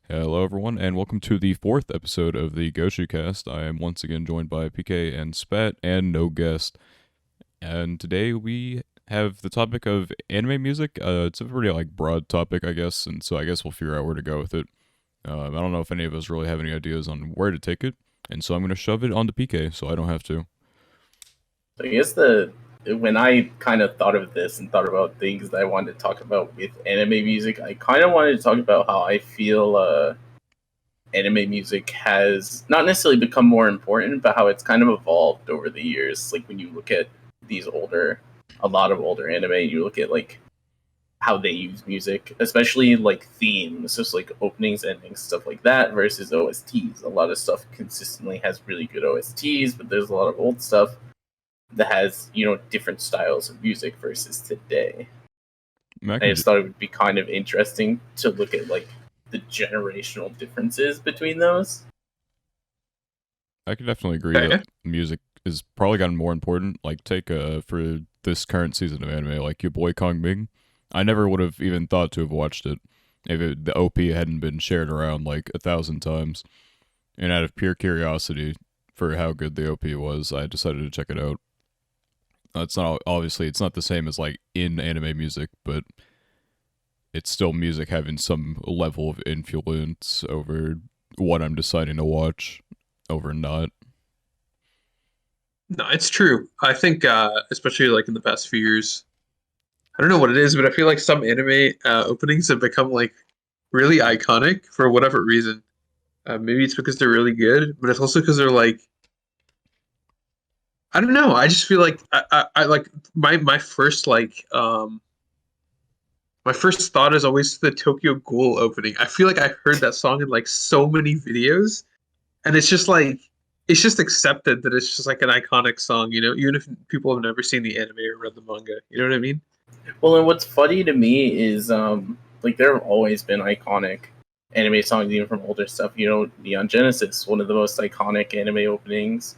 Hello, everyone, and welcome to the fourth episode of the Gochuucast. I am once again joined by PK and Spat, and no guest. And today we have the topic of anime music. It's a pretty broad topic, I guess, and so I guess we'll figure out where to go with it. I don't know if any of us really have any ideas on where to take it, and so I'm going to shove it onto PK so I don't have to. I guess the when I kind of thought of this and thought about things that I wanted to talk about with anime music, I kind of wanted to talk about how I feel anime music has not necessarily become more important, but how it's kind of evolved over the years. Like when you look at a lot of older anime, and you look at like how they use music, especially like themes, just like openings, endings, stuff like that, versus OSTs. A lot of stuff consistently has really good OSTs, but there's a lot of old stuff that has different styles of music versus today. I just thought it would be kind of interesting to look at like the generational differences between those. I could definitely agree that music is probably gotten more important. Like, take for this current season of anime, like your boy Kong Ming. I never would have even thought to have watched it if the OP hadn't been shared around like 1,000 times. And out of pure curiosity for how good the OP was, I decided to check it out. It's not obviously it's not the same as like in anime music, but it's still music having some level of influence over what I'm deciding to watch over not. No, it's true. I think, especially like in the past few years, I don't know what it is, but I feel like some anime openings have become like really iconic for whatever reason. Maybe it's because they're really good, but it's also because they're like, I don't know. I just feel like I like my first my first thought is always the Tokyo Ghoul opening. I feel like I've heard that song in like so many videos, and it's just like it's just accepted that it's just like an iconic song, even if people have never seen the anime or read the manga. You know what I mean? Well, and what's funny to me is like there have always been iconic anime songs even from older stuff. Neon Genesis, one of the most iconic anime openings.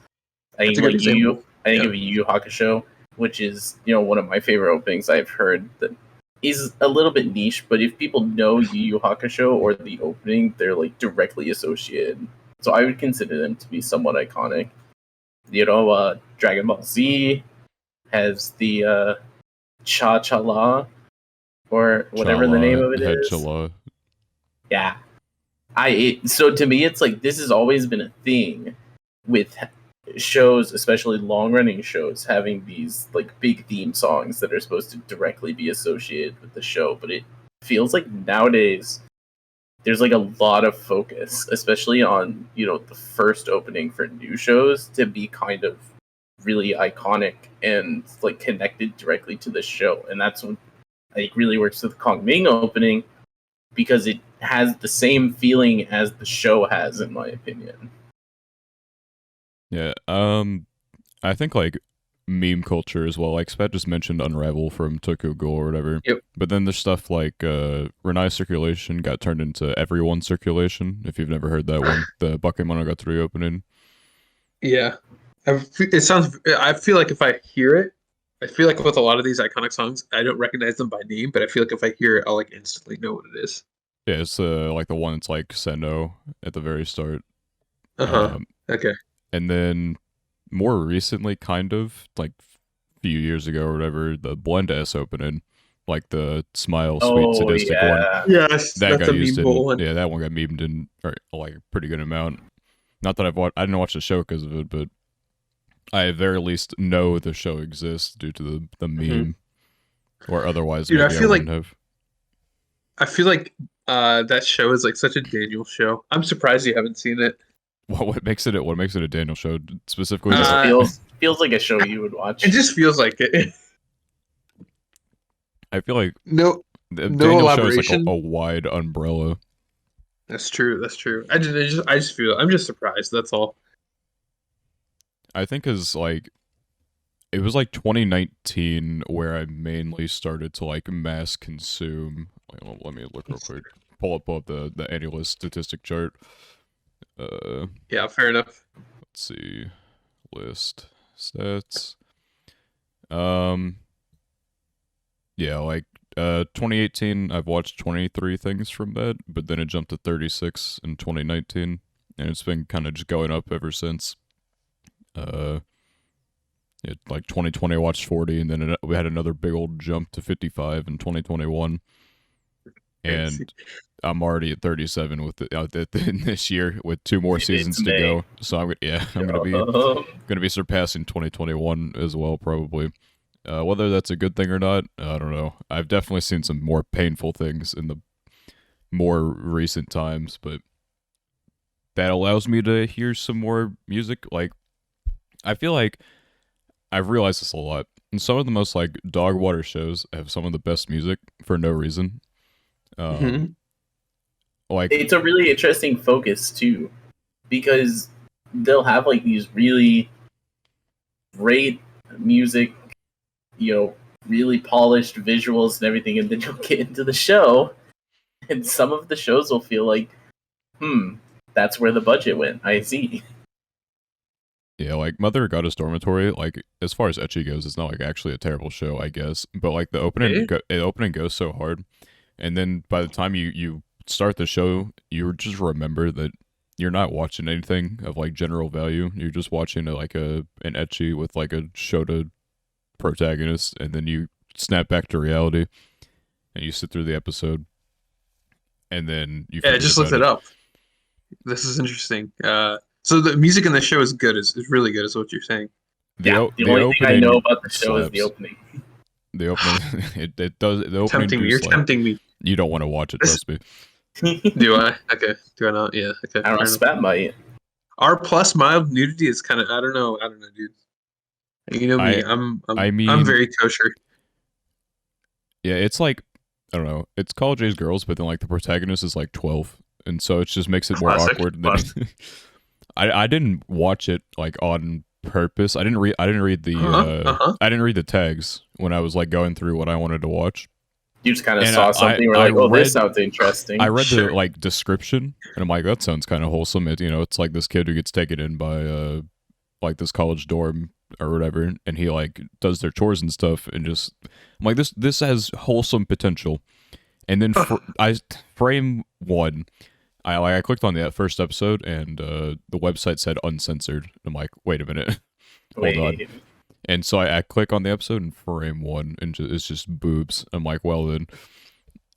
That's a good example. I think of Yu Yu Hakusho, which is one of my favorite openings I've heard. That is a little bit niche, but if people know Yu Yu Hakusho or the opening, they're like directly associated. So I would consider them to be somewhat iconic. Dragon Ball Z has the Cha Cha La or whatever Chala, the name of it is. Chala. Yeah, so to me, it's like this has always been a thing with shows, especially long-running shows, having these like big theme songs that are supposed to directly be associated with the show. But it feels like nowadays there's like a lot of focus, especially on the first opening for new shows, to be kind of really iconic and like connected directly to the show. And that's what I think really works with the Kong Ming opening, because it has the same feeling as the show has, in my opinion. Yeah, I think like meme culture as well. Like Spat just mentioned Unravel from Tokyo Ghoul or whatever. Yep. But then there's stuff like Renai Circulation got turned into Everyone Circulation, if you've never heard that one. The Bakemonogatari opening. Yeah, it sounds. I feel like if I hear it, I feel like with a lot of these iconic songs, I don't recognize them by name, but I feel like if I hear it, I'll like instantly know what it is. Yeah, it's like the one that's like Sendo at the very start. Okay. And then more recently, kind of like a few years ago or whatever, the Blend S opening, like the Smile Sweet Sadistic one. Yes, That that's got a used meme in, one. yeah, that one got memed in like a pretty good amount. Not that I didn't watch the show because of it, but I at very least know the show exists due to the meme, or otherwise Dude, maybe I wouldn't have. I feel like that show is like such a Daniel show. I'm surprised you haven't seen it. What makes it a Daniel show specifically? It feels like a show you would watch. It just feels like it. I feel like no Daniel show is like elaboration. a wide umbrella. That's true. That's true. I just feel I'm just surprised. That's all. I think is like it was like 2019 where I mainly started to like mass consume. Let me look real quick. Pull up the annual statistic chart. Yeah, fair enough. Let's see, list stats. Yeah, like 2018, I've watched 23 things from that, but then it jumped to 36 in 2019, and it's been kind of just going up ever since. Uh, like 2020, I watched 40, and then we had another big old jump to 55 in 2021, Crazy. and I'm already at 37 with this year with 2 more seasons It's to May. go. So I'm gonna be surpassing 2021 as well, probably. Whether that's a good thing or not, I don't know. I've definitely seen some more painful things in the more recent times, but that allows me to hear some more music. Like, I feel like I've realized this a lot. And some of the most like dog water shows have some of the best music for no reason. Um, Mhm. like It's a really interesting focus too, because they'll have like these really great music, really polished visuals and everything, and then you'll get into the show, and some of the shows will feel like, that's where the budget went. I see. yeah, like Mother Goddess Dormitory. Like as far as ecchi goes, it's not like actually a terrible show, I guess. But like Eh? the opening goes so hard, and then by the time you start the show, you just remember that you're not watching anything of like general value. You're just watching like an ecchi with like a Shota protagonist, and then you snap back to reality and you sit through the episode, and then you Yeah, I forget just looked about it it. up. This is interesting. So the music in the show is good. Is really good. Is what you're saying. Yeah, the The only thing I know opening about the show is the slaps. opening. The opening it does the opening Tempting me. do You're slap. tempting me. You don't want to watch it, This, trust me. do I? Okay. Do I not? Yeah. Okay. I don't know, Fair enough. Spat might. R plus mild nudity is kind of. I don't know. I don't know, dude. You know me. I I I'm mean, very kosher. yeah, it's like I don't know. It's college age girls, but then like the protagonist is like 12, and so it just makes it more Classic. awkward than Classic. I didn't watch it like on purpose. I didn't read Uh-huh. Uh-huh. I didn't read the tags when I was like going through what I wanted to watch. You just kind of And saw something. We're like, oh, this sounds interesting. I read the Sure. like description, and I'm like, that sounds kind of wholesome. It's like this kid who gets taken in by like this college dorm or whatever, and he like does their chores and stuff, and just I'm like, this has wholesome potential. And then frame one, I clicked on the first episode, and the website said uncensored. I'm like, wait a minute, hold on. Wait. And so I click on the episode, and frame one, and it's just boobs. I'm like, well then,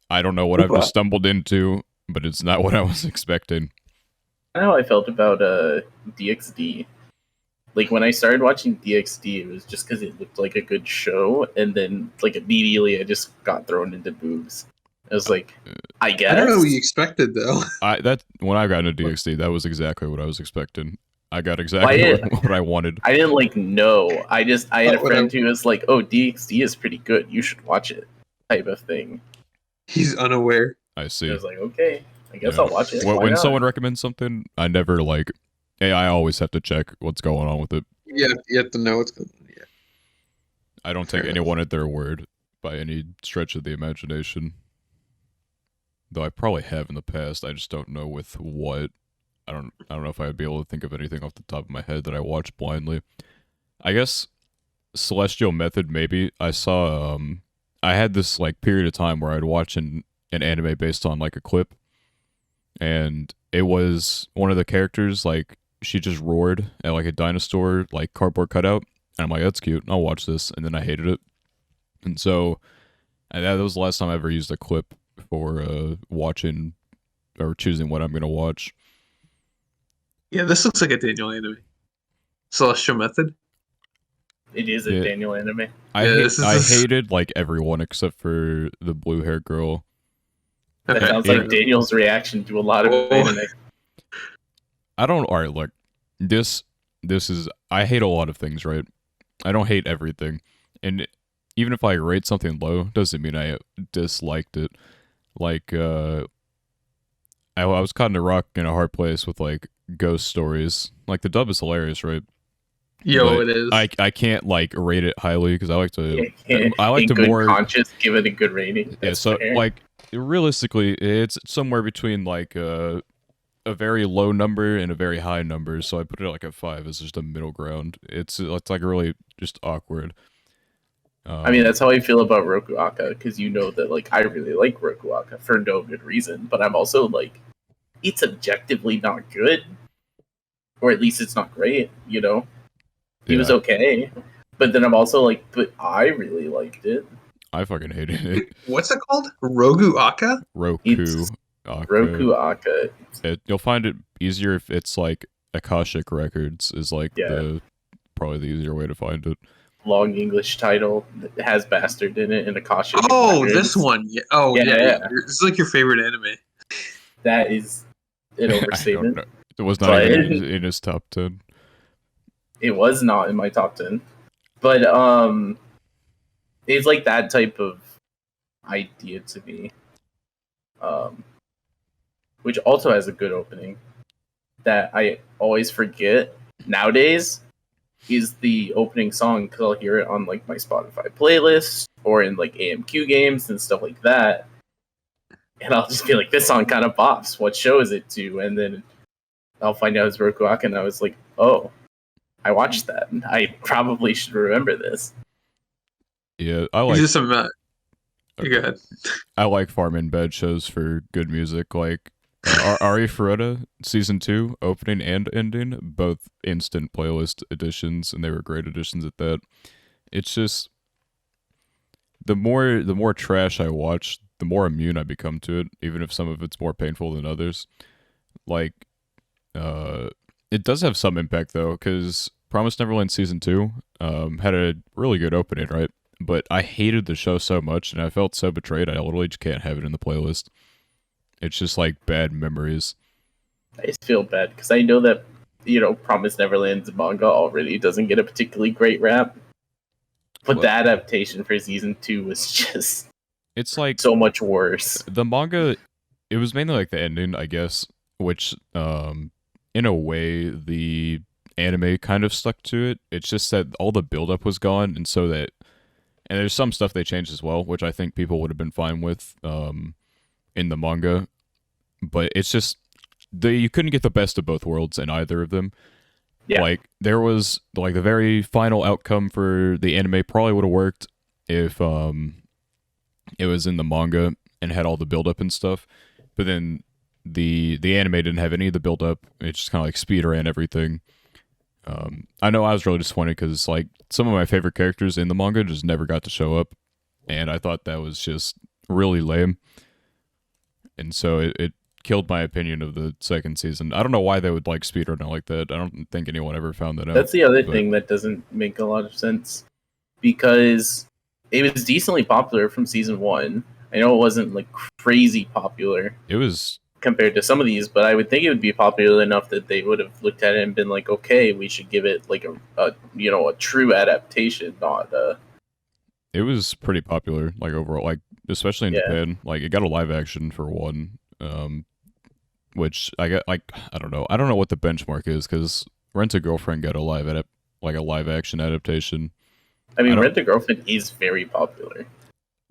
I don't know what I've just stumbled into, but it's not what I was expecting. I know how I felt about DxD. Like when I started watching DxD, it was just because it looked like a good show, and then like immediately I just got thrown into boobs. I was like, I guess. I don't know what you expected though. When I got into DxD, that was exactly what I was expecting. I got exactly what I wanted. I didn't like know. I had a friend who was like, "Oh, DxD is pretty good. You should watch it," type of thing. He's unaware. I see. I was like, okay, I guess I'll watch it. When someone recommends something, I never like. I always have to check what's going on with it. Yeah, you have to know what's going on. Yeah. I don't take anyone at their word by any stretch of the imagination. Though I probably have in the past. I just don't know with what. I don't know if I'd be able to think of anything off the top of my head that I watched blindly. I guess Celestial Method maybe. I saw I had this like period of time where I'd watch an anime based on like a clip, and it was one of the characters like she just roared at like a dinosaur like cardboard cutout, and I'm like, that's cute, I'll watch this. And then I hated it, and so that was the last time I ever used a clip for watching or choosing what I'm gonna watch. Yeah, this looks like a Daniel anime. Celestial Method. It is a Daniel anime. I hated like everyone except for the blue haired girl. That sounds like Daniel's reaction to a lot of anime. I don't. All right, look. This is. I hate a lot of things, right? I don't hate everything, and even if I rate something low, doesn't mean I disliked it. Like, I was caught in a rock in a hard place with like ghost stories. Like the dub is hilarious, right? Yo, it is. I can't like rate it highly because I like to. I like to more conscious give it a good rating. Yeah, so fair. Like realistically, it's somewhere between like a very low number and a very high number. So I put it like a 5 as just a middle ground. It's like really just awkward. I mean, that's how I feel about Rokuaka, because you know that like I really like Rokuaka for no good reason, but I'm also like, it's objectively not good, or at least it's not great. You know, he was okay, but then I'm also like, but I really liked it. I fucking hated it. What's it called? Rokuaka? Roku. Rokuaka. You'll find it easier if it's like Akashic Records is like probably the easier way to find it. Long English title that has Bastard in it and Akashic. Oh, Records. This one. Yeah. Oh, yeah. This is like your favorite anime. That is an overstatement. It was not even in his top 10. It was not in my top 10. But it's like that type of idea to me. Which also has a good opening that I always forget nowadays is the opening song, because I'll hear it on like my Spotify playlist or in like AMQ games and stuff like that. And I'll just be like, this song kind of bops. What show is it to? And then I'll find out it's Rokuaka, and I was like, oh, I watched that. I probably should remember this. Yeah, I like. Is this go ahead. I like farm in bed shows for good music, like Ari Ferretta season 2 opening and ending, both instant playlist additions, and they were great additions at that. It's just the more trash I watch, the more immune I become to it, even if some of it's more painful than others. Like, it does have some impact though, because Promised Neverland season 2 had a really good opening, right? But I hated the show so much, and I felt so betrayed. I literally just can't have it in the playlist. It's just like bad memories. I just feel bad because I know that, you know, Promised Neverland's manga already doesn't get a particularly great rap. But the adaptation for season 2 was just, it's like so much worse. The manga, it was mainly like the ending, I guess, which in a way the anime kind of stuck to it. It's just that all the buildup was gone, and so that, and there's some stuff they changed as well, which I think people would have been fine with in the manga. But it's just you couldn't get the best of both worlds in either of them. Yeah. Like, there was like the very final outcome for the anime probably would have worked if it was in the manga and had all the build up and stuff. But then the anime didn't have any of the build up. It just kind of like speed ran everything. I know I was really disappointed because like some of my favorite characters in the manga just never got to show up, and I thought that was just really lame. And so it killed my opinion of the second season. I don't know why they would like speedrun it like that. I don't think anyone ever found that out. That's the other thing that doesn't make a lot of sense, because it was decently popular from season 1. I know it wasn't like crazy popular. It was compared to some of these, but I would think it would be popular enough that they would have looked at it and been like, okay, we should give it like a true adaptation, not It was pretty popular, like overall, like especially in Japan. Like, it got a live action for one, which I got like I don't know what the benchmark is, because Rent a Girlfriend got a live action adaptation. I mean, Rent a Girlfriend is very popular,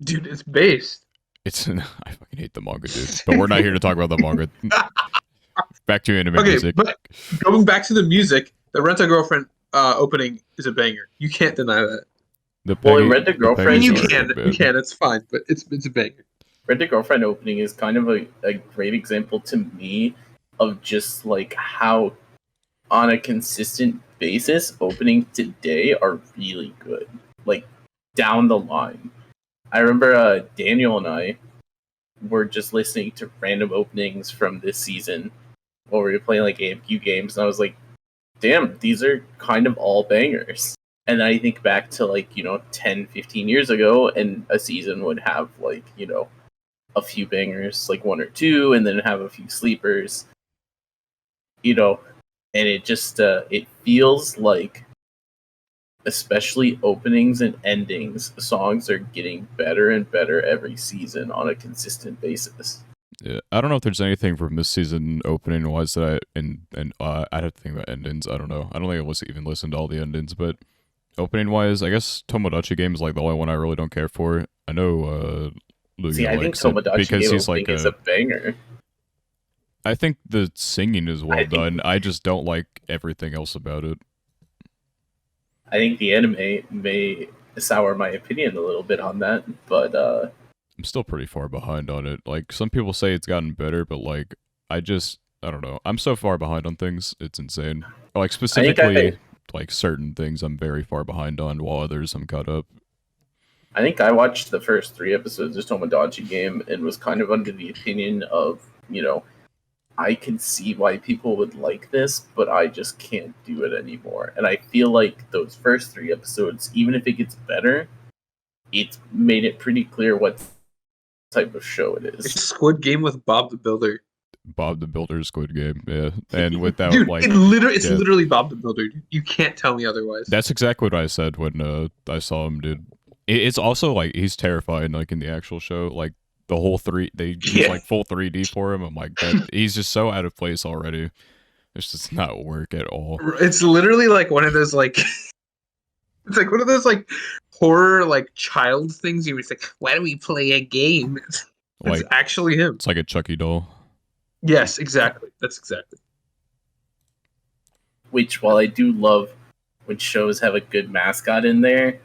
dude. It's based. I fucking hate the manga, dude. But we're not here to talk about the manga. Back to anime music. But going back to the music, the Rent a Girlfriend opening is a banger. You can't deny that. Rent a Girlfriend, you can. It's fine, but it's a banger. Rent a Girlfriend opening is kind of a great example to me of just like how, on a consistent basis, openings today are really good. Like, down the line. I remember Daniel and I were just listening to random openings from this season while we were playing like AMQ games, and I was like, damn, these are kind of all bangers. And then I think back to like, 10, 15 years ago, and a season would have like, a few bangers, like one or two, and then have a few sleepers, and it just, it feels like, especially openings and endings, songs are getting better and better every season on a consistent basis. Yeah, I don't know if there's anything from this season opening wise that I'd have to think about endings. I don't know. I don't think I even listened to all the endings, but opening wise, I guess Tomodachi Game is like the only one I really don't care for. I know Lugia I think Tomodachi Game he's like is a banger. I think the singing is well done. I just don't like everything else about it. I think the anime may sour my opinion a little bit on that, but I'm still pretty far behind on it. Like, some people say it's gotten better, but like, I don't know. I'm so far behind on things. It's insane. Like, I think I specifically, like certain things I'm very far behind on, while others I'm caught up. I think I watched the first 3 episodes of Tomodachi Game and was kind of under the opinion of, I can see why people would like this, but I just can't do it anymore. And I feel like those first 3 episodes, even if it gets better, it's made it pretty clear what type of show it It's is. Squid Game with Bob the Builder. Bob the Builder Squid Game, yeah. And without, Dude, like... it's yeah. literally Bob the Builder. You can't tell me otherwise. That's exactly what I said when I saw him, dude. It's also, like, he's terrifying, like, in the actual show. Like, the whole they use, like, full 3D for him. I'm like, he's just so out of place already. It's just not work at all. It's literally like one of those, like... It's like one of those, like, horror, like, child things. You would say, why do we play a game? It's Like, actually him. it's like a Chucky doll. Yes, exactly. That's exactly. Which, while I do love when shows have a good mascot in there,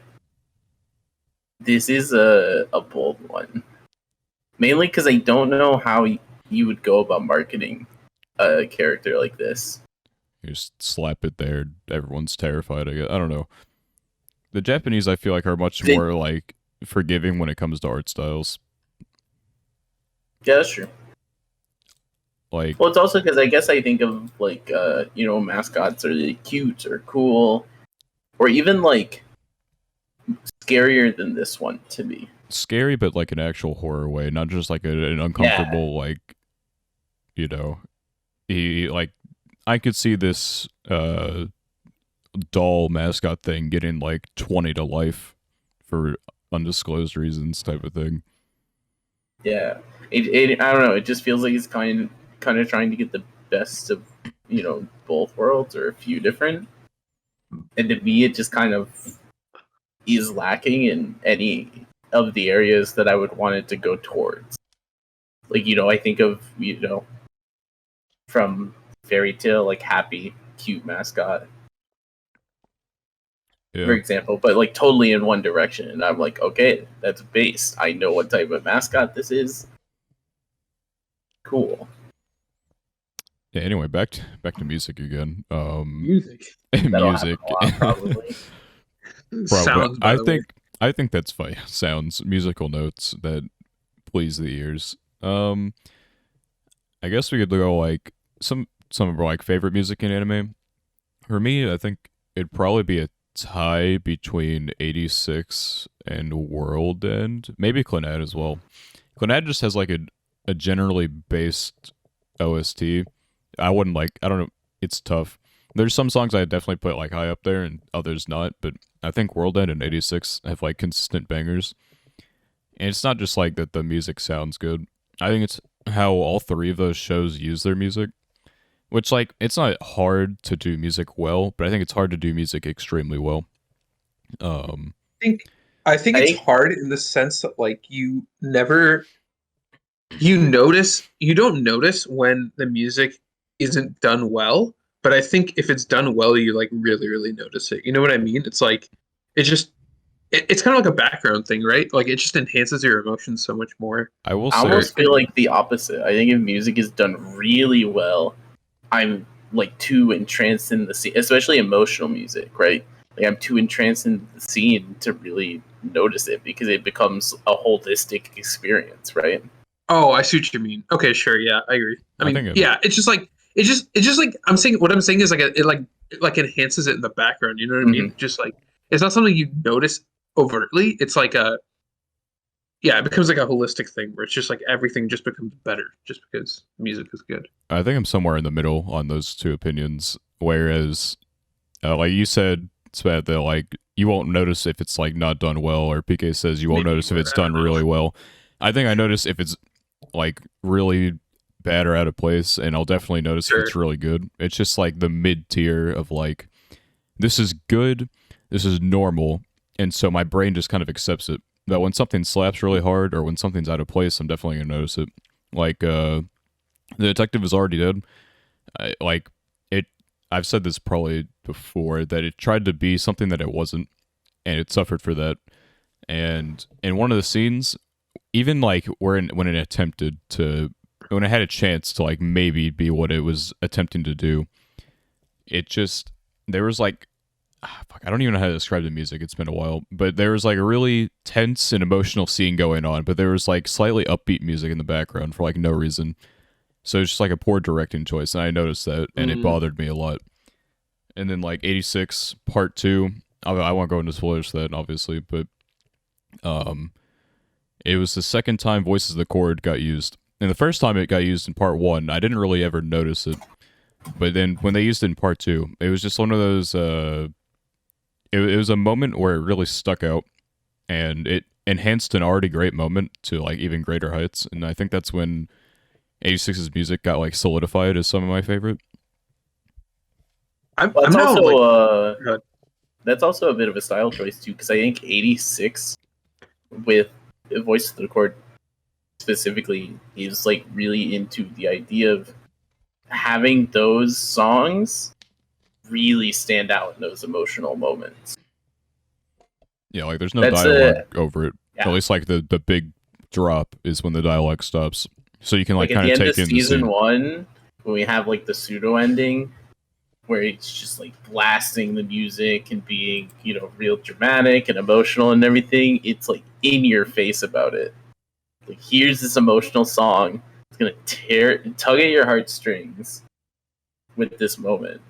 this is a bold one. Mainly because I don't know how you would go about marketing a character like this. You just slap it there. Everyone's terrified. I don't know. The Japanese, I feel like, are much more, like, forgiving when it comes to art styles. Yeah, that's true. Like, well, it's also because I guess I think of, like, mascots are really cute or cool, or even, like, scarier than this one to me. Scary, but like an actual horror way, not just like an uncomfortable, like, he, like, I could see this doll mascot thing getting like 20 to life for undisclosed reasons type of thing. Yeah, it I don't know. It just feels like it's kind of trying to get the best of both worlds, or a few different. And to me, it just kind of is lacking in any of the areas that I would want it to go towards. Like, I think of from Fairy Tale, like, happy, cute mascot, for example, but like totally in one direction. And I'm like, okay, that's based. I know what type of mascot this is. Cool. Yeah. Anyway, back to music again. Music. Music. A lot, probably. Sounds. I think that's fine. Sounds, musical notes that please the ears. I guess we could go like some of our like favorite music in anime. For me, I think it'd probably be a tie between 86 and World End. Maybe Clannad as well. Clannad just has like a generally based OST. I don't know, it's tough. There's some songs I definitely put like high up there and others not, but I think World End and 86 have like consistent bangers. And it's not just like that the music sounds good. I think it's how all three of those shows use their music. Which, like, it's not hard to do music well, but I think it's hard to do music extremely well. I think it's hard in the sense that, like, you don't notice when the music isn't done well, but I think if it's done well, you, like, really, really notice it. You know what I mean? It's like, it's kind of like a background thing, right? Like, it just enhances your emotions so much more. I almost feel like the opposite. I think if music is done really well, I'm like too entranced in the scene, especially emotional music, right? Like, I'm too entranced in the scene to really notice it because it becomes a holistic experience, right? Oh, I see what you mean. Okay, sure, yeah, I agree. I mean, yeah, it's just like I'm saying. What I'm saying is like it like enhances it in the background. You know what I mean? Just like it's not something you notice overtly. It's like it becomes like a holistic thing where it's just like everything just becomes better just because music is good. I think I'm somewhere in the middle on those two opinions. Whereas, like you said, Spat, that like you won't notice if it's like not done well, or PK says you won't notice if it's done really well. I think I notice if it's like really bad or out of place, and I'll definitely notice if it's really good. It's just like the mid tier of like, this is good, this is normal, and so my brain just kind of accepts it. That when something slaps really hard or when something's out of place, I'm definitely gonna notice it. Like, the detective is already dead. I've said this probably before, that it tried to be something that it wasn't. and it suffered for that. And in one of the scenes, even like when it attempted to, when it had a chance to like maybe be what it was attempting to do, it just there was like fuck, I don't even know how to describe the music. It's been a while, but there was like a really tense and emotional scene going on, but there was like slightly upbeat music in the background for like no reason. So it's just like a poor directing choice, and I noticed that, and it bothered me a lot. And then like 86 Part 2, I won't go into spoilers for that, obviously, but um, it was the second time Voices of the Chord got used. And the first time it got used in Part 1, I didn't really ever notice it. But then when they used it in Part 2, it was just one of those it was a moment where it really stuck out, and it enhanced an already great moment to like even greater heights. And I think that's when 86's music got like solidified as some of my favorite. I'm, Well, I'm now like, that's also a bit of a style choice too, because I think 86 with Voice of the Chord specifically is like really into the idea of having those songs really stand out in those emotional moments. Yeah, like there's no That's dialogue over it. Yeah. At least like the big drop is when the dialogue stops. So you can like Like at kind the of end of take in the season scene. 1, when we have like the pseudo ending, where it's just like blasting the music and being, real dramatic and emotional and everything. It's like in your face about it. Like, here's this emotional song. It's gonna tug at your heartstrings with this moment.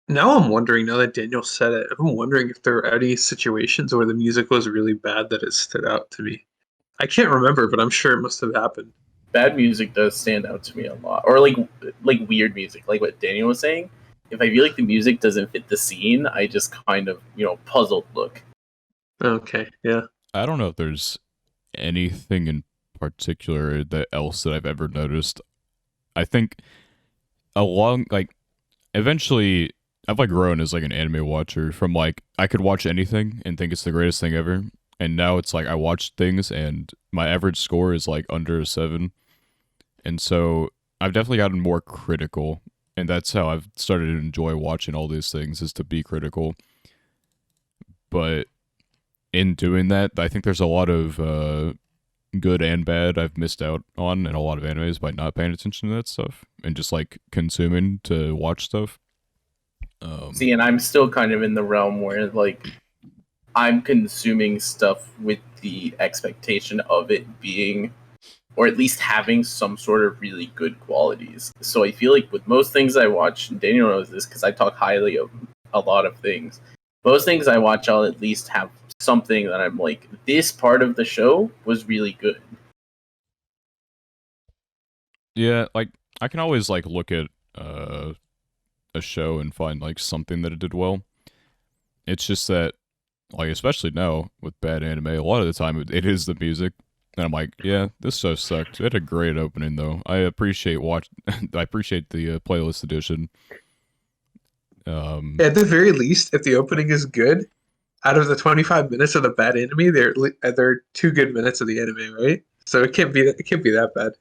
now I'm wondering, now that Daniel said it, I'm wondering if there are any situations where the music was really bad that it stood out to me. I can't remember, but I'm sure it must have happened. Bad music does stand out to me a lot, or like weird music, like what Daniel was saying. If I feel like the music doesn't fit the scene, I just kind of puzzled look. Okay, yeah. I don't know if there's anything in particular that else that I've ever noticed. I think along like eventually I've like grown as like an anime watcher from like I could watch anything and think it's the greatest thing ever. And now it's like I watch things and my average score is like under a 7. And so I've definitely gotten more critical, and that's how I've started to enjoy watching all these things is to be critical. But in doing that, I think there's a lot of good and bad I've missed out on in a lot of animes by not paying attention to that stuff and just like consuming to watch stuff. See, and I'm still kind of in the realm where like I'm consuming stuff with the expectation of it being, or at least having some sort of really good qualities. So I feel like with most things I watch, and Daniel knows this because I talk highly of a lot of things. Most things I watch, I'll at least have something that I'm like, this part of the show was really good. Yeah, like I can always like look at a show and find like something that it did well. It's just that like especially now with bad anime, a lot of the time it is the music. And I'm like, yeah, this show sucked. It had a great opening though. I appreciate I appreciate the playlist edition. At the very least, if the opening is good, out of the 25 minutes of the bad anime, there are 2 good minutes of the anime, right? So it can't be that bad.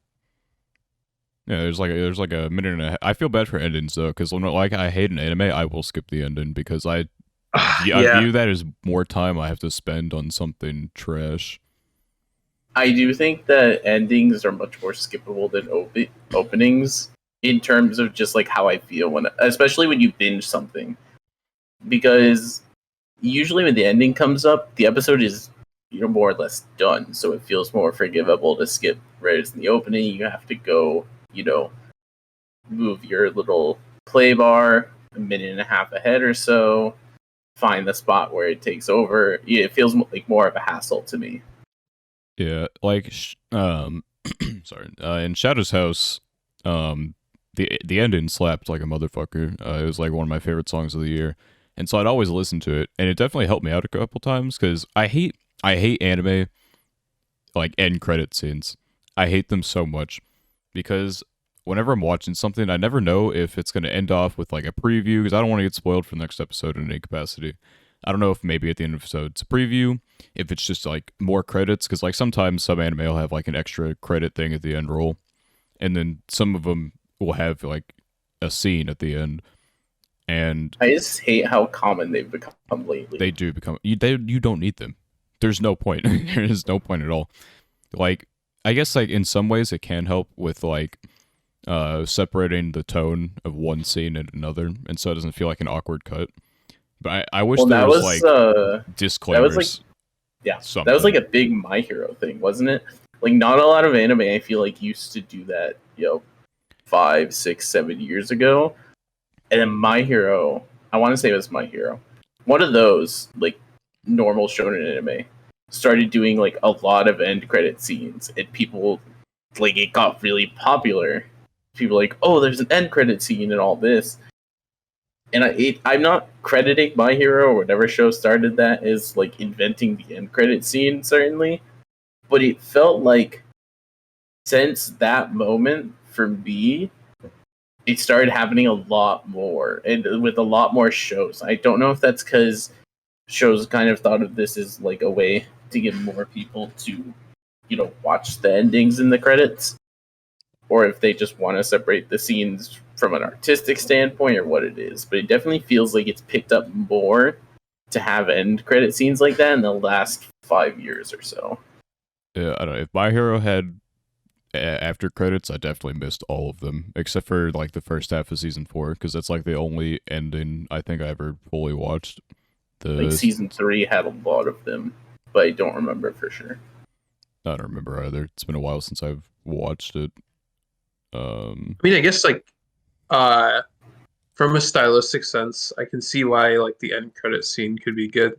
Yeah, there's like a minute and a half. I feel bad for endings though, because when like I hate an anime, I will skip the ending because I Yeah, view that as more time I have to spend on something trash. I do think that endings are much more skippable than openings in terms of just like how I feel especially when you binge something, because usually when the ending comes up, the episode is more or less done, so it feels more forgivable to skip. Whereas in the opening, you have to go, move your little play bar a minute and a half ahead or so, find the spot where it takes over. Yeah, it feels like more of a hassle to me. Yeah, like sorry, in Shadow's House, the ending slapped like a motherfucker. It was like one of my favorite songs of the year, and so I'd always listen to it, and it definitely helped me out a couple times because I hate anime like end credit scenes. I hate them so much because whenever I'm watching something, I never know if it's going to end off with like a preview because I don't want to get spoiled for the next episode in any capacity. I don't know if maybe at the end of the episode it's a preview, if it's just like more credits, because like sometimes some anime will have like an extra credit thing at the end roll, and then some of them will have like a scene at the end. And I just hate how common they've become lately. they do become you don't need them. There's no point. There is no point at all. Like, I guess like in some ways it can help with like separating the tone of one scene and another, and so it doesn't feel like an awkward cut. But I wish there was like disclaimers. That was like, yeah, something. that was like a big My Hero thing, wasn't it? Like, not a lot of anime I feel like used to do that, 5, 6, 7 years ago. And then My Hero, I want to say it was My Hero, one of those like normal shonen anime started doing like a lot of end credit scenes, and people, like, it got really popular. People like, oh, there's an end credit scene and all this. And I'm not crediting My Hero or whatever show started that as like inventing the end credit scene, certainly, but it felt like since that moment for me, it started happening a lot more, and with a lot more shows. I don't know if that's because shows kind of thought of this as like a way to get more people to, watch the endings in the credits, or if they just want to separate the scenes from an artistic standpoint, or what it is. But it definitely feels like it's picked up more to have end credit scenes like that in the last 5 years or so. Yeah, I don't know. If My Hero had after credits, I definitely missed all of them, except for like the first half of season 4, because that's like the only ending I think I ever fully watched. Like season 3 had a lot of them, but I don't remember for sure. I don't remember either. It's been a while since I've watched it. I mean, I guess like from a stylistic sense, I can see why like the end credit scene could be good.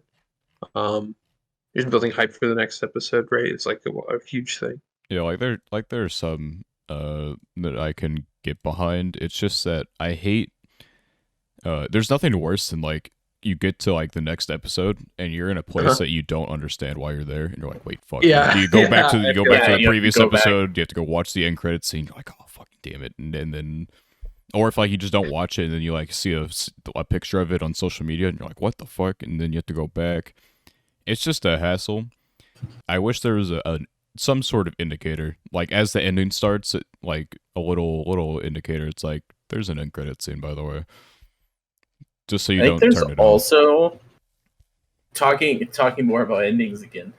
Just building hype for the next episode, right? It's like a huge thing. Yeah, there's some that I can get behind. It's just that I hate there's nothing worse than like you get to like the next episode and you're in a place that you don't understand why you're there, and you're like, wait, fuck. Yeah. Do you go back to the previous episode? Back. You have to go watch the end credits scene. You're like, oh, fucking damn it, and then or if like you just don't watch it and then you like see a picture of it on social media and you're like, what the fuck, and then you have to go back. It's just a hassle. I wish there was a some sort of indicator, like as the ending starts, like a little indicator. It's like, there's an end credit scene, by the way, just so you don't turn it off. There's also talking more about endings again.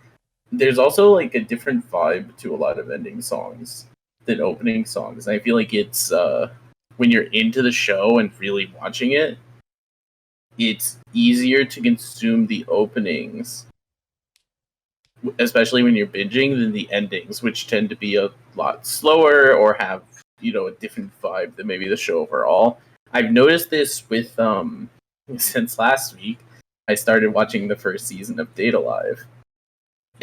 There's also like a different vibe to a lot of ending songs than opening songs. I feel like it's when you're into the show and really watching it, it's easier to consume the openings, especially when you're binging, than the endings, which tend to be a lot slower or have, a different vibe than maybe the show overall. I've noticed this with since last week. I started watching the first season of Date Alive.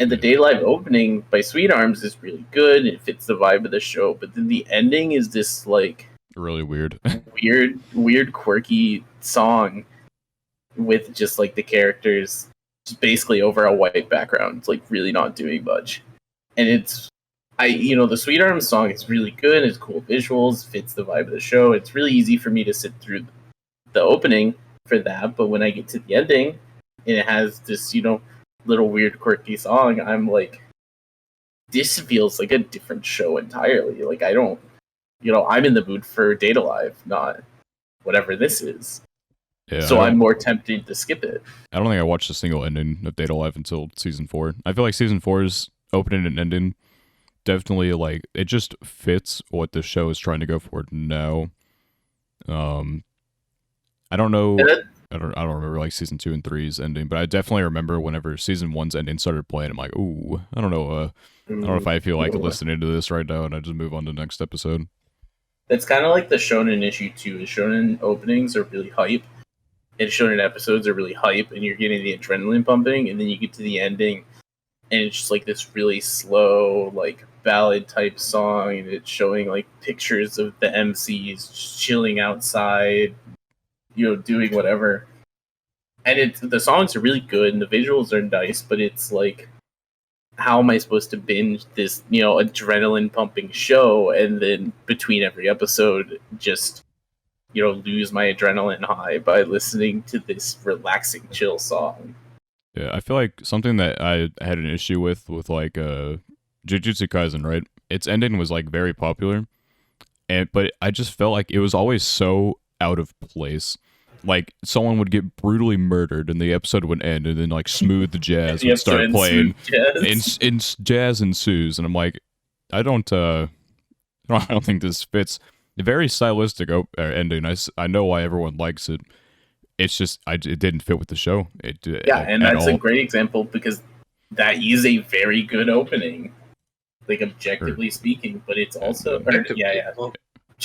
And the Date Alive opening by Sweet Arms is really good. It fits the vibe of the show, but then the ending is this like really weird quirky song with just like the characters basically over a white background. It's like really not doing much. And the Sweet Arms song is really good. It's cool visuals, fits the vibe of the show. It's really easy for me to sit through the opening for that. But when I get to the ending and it has this, little weird quirky song, I'm like, this feels like a different show entirely. Like, I don't, I'm in the mood for Date Alive, not whatever this is. Yeah, so I'm more tempted to skip it. I don't think I watched a single ending of Date Alive until season 4. I feel like season 4's opening and ending definitely, like, it just fits what the show is trying to go for now. I don't know. I don't remember like season 2 and 3's ending, but I definitely remember whenever season 1's ending started playing, I'm like, ooh, I don't know. I don't know if I feel like listening to this right now, and I just move on to the next episode. It's kind of like the shonen issue too. The shonen openings are really hype, and shonen episodes are really hype, and you're getting the adrenaline pumping, and then you get to the ending, and it's just like this really slow, like ballad type song, and it's showing like pictures of the MCs just chilling outside, doing whatever. And the songs are really good and the visuals are nice, but it's like, how am I supposed to binge this, adrenaline pumping show and then between every episode just, lose my adrenaline high by listening to this relaxing, chill song? Yeah, I feel like something that I had an issue with like Jujutsu Kaisen, right? Its ending was like very popular, but I just felt like it was always so out of place. like someone would get brutally murdered and the episode would end, and then like smooth jazz The would episode start ends playing, smooth jazz. and jazz ensues, and I'm like, I don't I don't think this fits. A very stylistic ending. I know why everyone likes it. It's just it didn't fit with the show. Yeah, and at that's a all. great example because that is a very good opening, like objectively Or, speaking. But it's also, Objectively, yeah, well,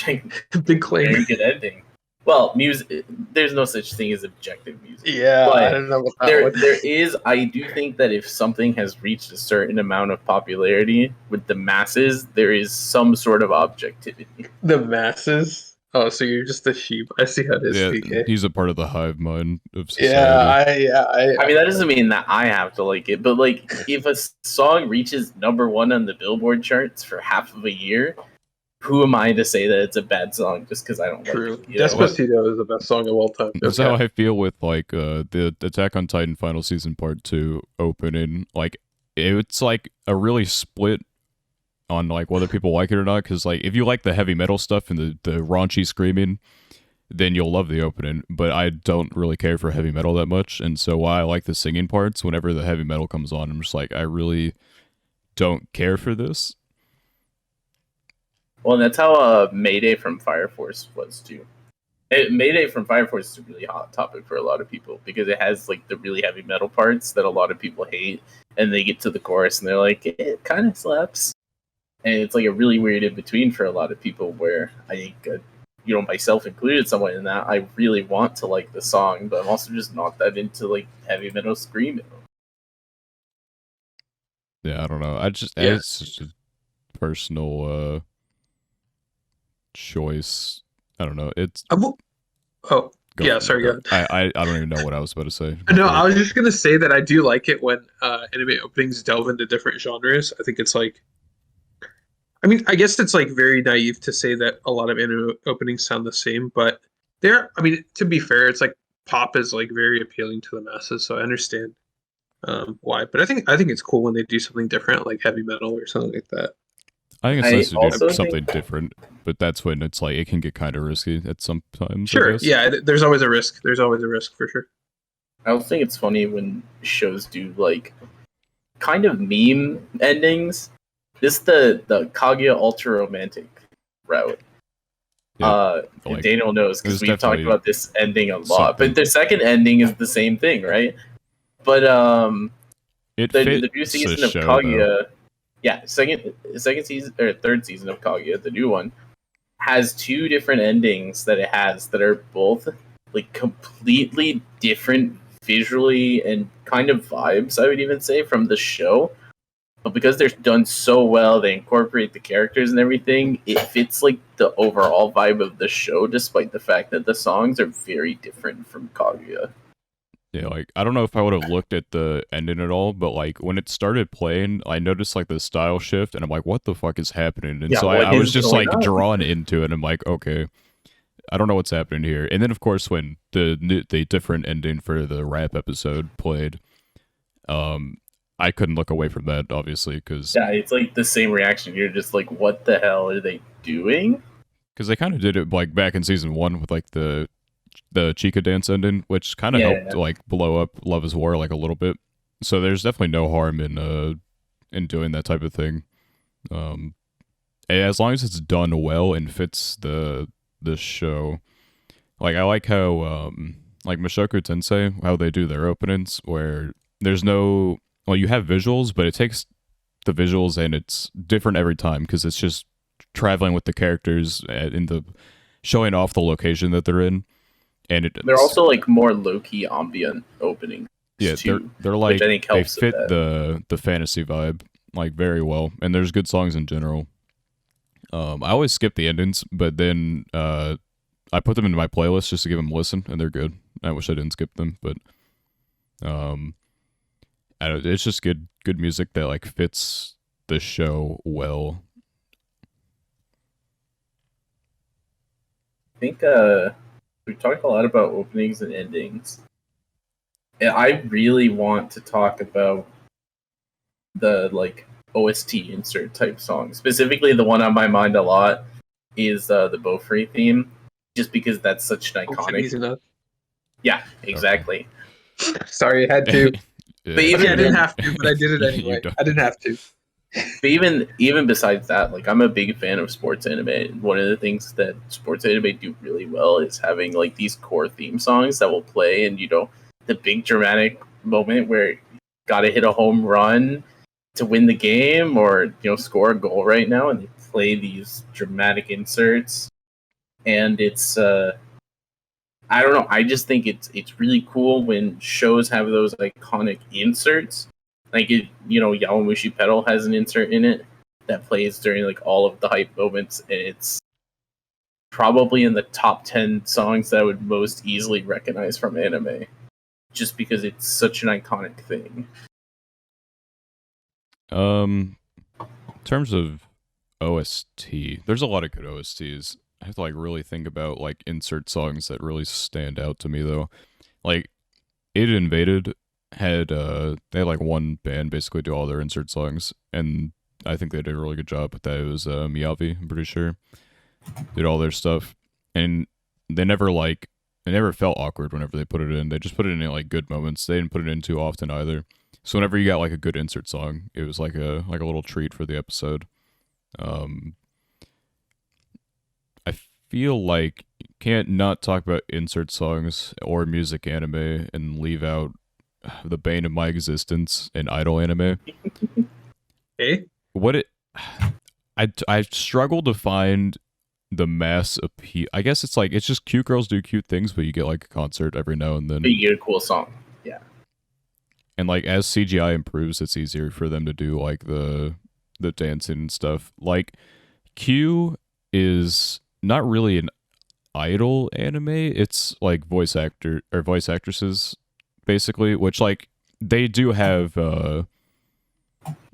yeah, big claim. very good ending. Well, music. There's no such thing as objective music. Yeah, I don't know about that one. There is. I do think that if something has reached a certain amount of popularity with the masses, there is some sort of objectivity. The masses. Oh, so you're just a sheep. I see how it is, yeah, PK. he's a part of the hive mind of society. I mean, that doesn't mean that I have to like it, but like, if a song reaches #1 on the Billboard charts for half of a year, who am I to say that it's a bad song just because I don't True. like it? You know? Despacito is the best song of all time. That's how I feel with like the Attack on Titan final season part 2 opening. Like it's like a really split on like whether people like it or not. Because like if you like the heavy metal stuff and the raunchy screaming, then you'll love the opening. But I don't really care for heavy metal that much, and so while I like the singing parts, whenever the heavy metal comes on, I'm just like, I really don't care for this. Well, and that's how Mayday from Fire Force was too. Mayday from Fire Force is a really hot topic for a lot of people because it has like the really heavy metal parts that a lot of people hate, and they get to the chorus and they're like, it kind of slaps, and it's like a really weird in between for a lot of people. Where I think, you know, myself included, someone in that, I really want to like the song, but I'm also just not that into like heavy metal screaming. Yeah, I don't know. Yeah. It's just a personal choice. I don't know. It's Oh, yeah, sorry, go ahead. I don't even know what I was about to say. No, I was just gonna say that I do like it when anime openings delve into different genres. I think it's like, I mean, I guess it's like very naive to say that a lot of anime openings sound the same, but I mean, to be fair, it's like pop is like very appealing to the masses, so I understand why. But I think it's cool when they do something different, like heavy metal or something like that. I think it's I nice to also do something think- different, but that's when it's like it can get kind of risky at some times. I Sure, guess. yeah, there's always a risk. There's always a risk for sure. I also think it's funny when shows do like kind of meme endings. This the Kaguya Ultra Romantic route. Yeah, like, Daniel knows because there's we've talked definitely about this ending a lot. something. But the second ending is the same thing, right? But It the fits new season the of show, Kaguya, yeah, second season or third season of Kaguya, the new one, has two different endings that it has that are both like completely different visually and kind of vibes, I would even say, from the show. But because they're done so well, they incorporate the characters and everything, it fits like the overall vibe of the show, despite the fact that the songs are very different from Kaguya. Yeah, like I don't know if I would have looked at the ending at all, but like when it started playing, I noticed like the style shift, and I'm like, "What the fuck is happening?" And Yeah, so what I was is just going like on? drawn into it. And I'm like, "Okay, I don't know what's happening here." And then of course when the different ending for the rap episode played, I couldn't look away from that obviously because Yeah, it's like the same reaction. You're just like, what the hell are they doing? they kind of did it like back in season 1 with like the Chica dance ending, which kind of Yeah, helped yeah. like blow up Love Is War like a little bit. So there's definitely no harm in doing that type of thing. And as long as it's done well and fits the show. Like I like how like Mushoku Tensei, how they do their openings where there's no, well, you have visuals, but it takes the visuals and it's different every time because it's just traveling with the characters in the showing off the location that they're in. And They're also like more low key ambient openings. yeah, too, they're like which I think they helps with fit that. the fantasy vibe like very well, and there's good songs in general. I always skip the endings, but then I put them into my playlist just to give them a listen, and they're good. I wish I didn't skip them, but it's just good music that like fits the show well. I think we talked a lot about openings and endings. And I really want to talk about the like OST insert type song. Specifically, the one on my mind a lot is the Bofree theme, just because that's such an Okay, easy iconic enough. Yeah, exactly. Sorry, I had to. Yeah, But Okay, I even didn't then, have to, but I did it you anyway. don't. I didn't have to. but even besides that, like I'm a big fan of sports anime. One of the things that sports anime do really well is having like these core theme songs that will play, and the big dramatic moment where you gotta hit a home run to win the game, or score a goal right now, and they play these dramatic inserts, and it's I don't know. I just think it's really cool when shows have those iconic inserts. Like Yawamushi Pedal has an insert in it that plays during like all of the hype moments, and it's probably in the top 10 songs that I would most easily recognize from anime, just because it's such an iconic thing. In terms of OST, there's a lot of good OSTs. I have to like really think about like insert songs that really stand out to me though. Like It Invaded they had like one band basically do all their insert songs, and I think they did a really good job with that. It was Miyavi, I'm pretty sure, did all their stuff, and they never like it never felt awkward whenever they put it in. They just put it in like good moments. They didn't put it in too often either. So whenever you got like a good insert song, it was like a little treat for the episode. Um, I feel like you can't not talk about insert songs or music anime and leave out the bane of my existence in idol anime. Okay. What it I struggle to find the mass appeal. I guess it's like it's just cute girls do cute things, but you get like a concert every now and But then. you get a cool song. Yeah. And like as CGI improves, it's easier for them to do like the dancing and stuff. Like Q is not really an idol anime. It's like voice actor or voice actresses basically, which like they do have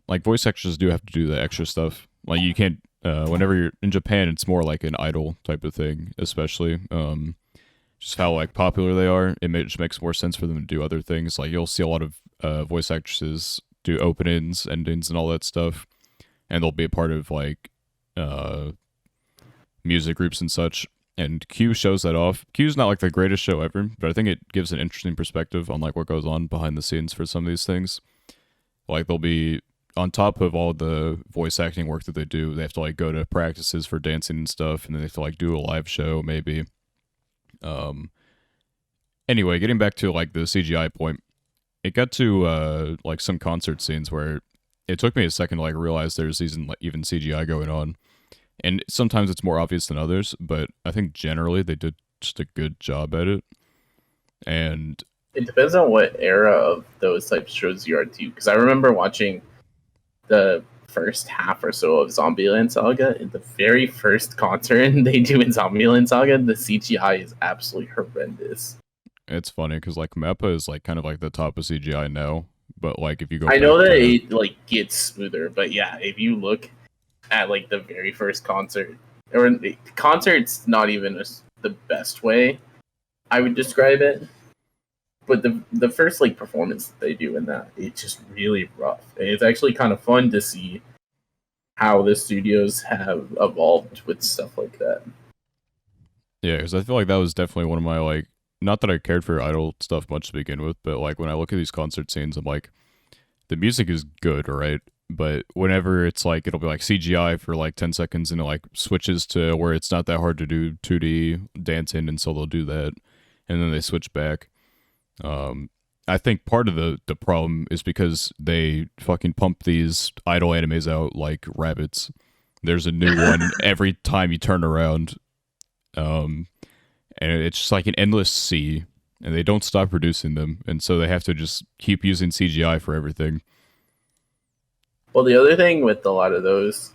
like voice actors do have to do the extra stuff. Like you can't whenever you're in Japan, it's more like an idol type of thing, especially just how like popular they are. Just makes more sense for them to do other things. Like you'll see a lot of voice actresses do openings, endings, and all that stuff, and they'll be a part of like uh, music groups and such. And Q shows that off. Q's not like the greatest show ever, but I think it gives an interesting perspective on like what goes on behind the scenes for some of these things. Like they'll be on top of all the voice acting work that they do, they have to like go to practices for dancing and stuff, and then they have to like do a live show maybe. Um. Anyway, getting back to like the CGI point, it got to like some concert scenes where it took me a second to like realize there's even CGI going on, and sometimes it's more obvious than others, but I think generally they did just a good job at it. And It depends on what era of those types of shows you are too. Because I remember watching the first half or so of Zombieland Saga. In the very first concert they do in Zombieland Saga, the CGI is absolutely horrendous. it's funny because like Mappa is like kind of like the top of CGI now, but like if you go I back know that to it like gets smoother, but yeah, if you look at like the very first concert, or the concert's not even the best way I would describe it, but the first like performance that they do in that, it's just really rough, and it's actually kind of fun to see how the studios have evolved with stuff like that. yeah, because I feel like that was definitely one of my like not that I cared for idol stuff much to begin with, but like when I look at these concert scenes, I'm like the music is good, right? But whenever it's like it'll be like CGI for like 10 seconds and it like switches to where it's not that hard to do 2D dancing, and so they'll do that and then they switch back. Um, I think part of the problem is because they fucking pump these idol animes out like rabbits. There's a new one every time you turn around. Um, and it's just like an endless sea, and they don't stop producing them, and so they have to just keep using CGI for everything. Well, the other thing with a lot of those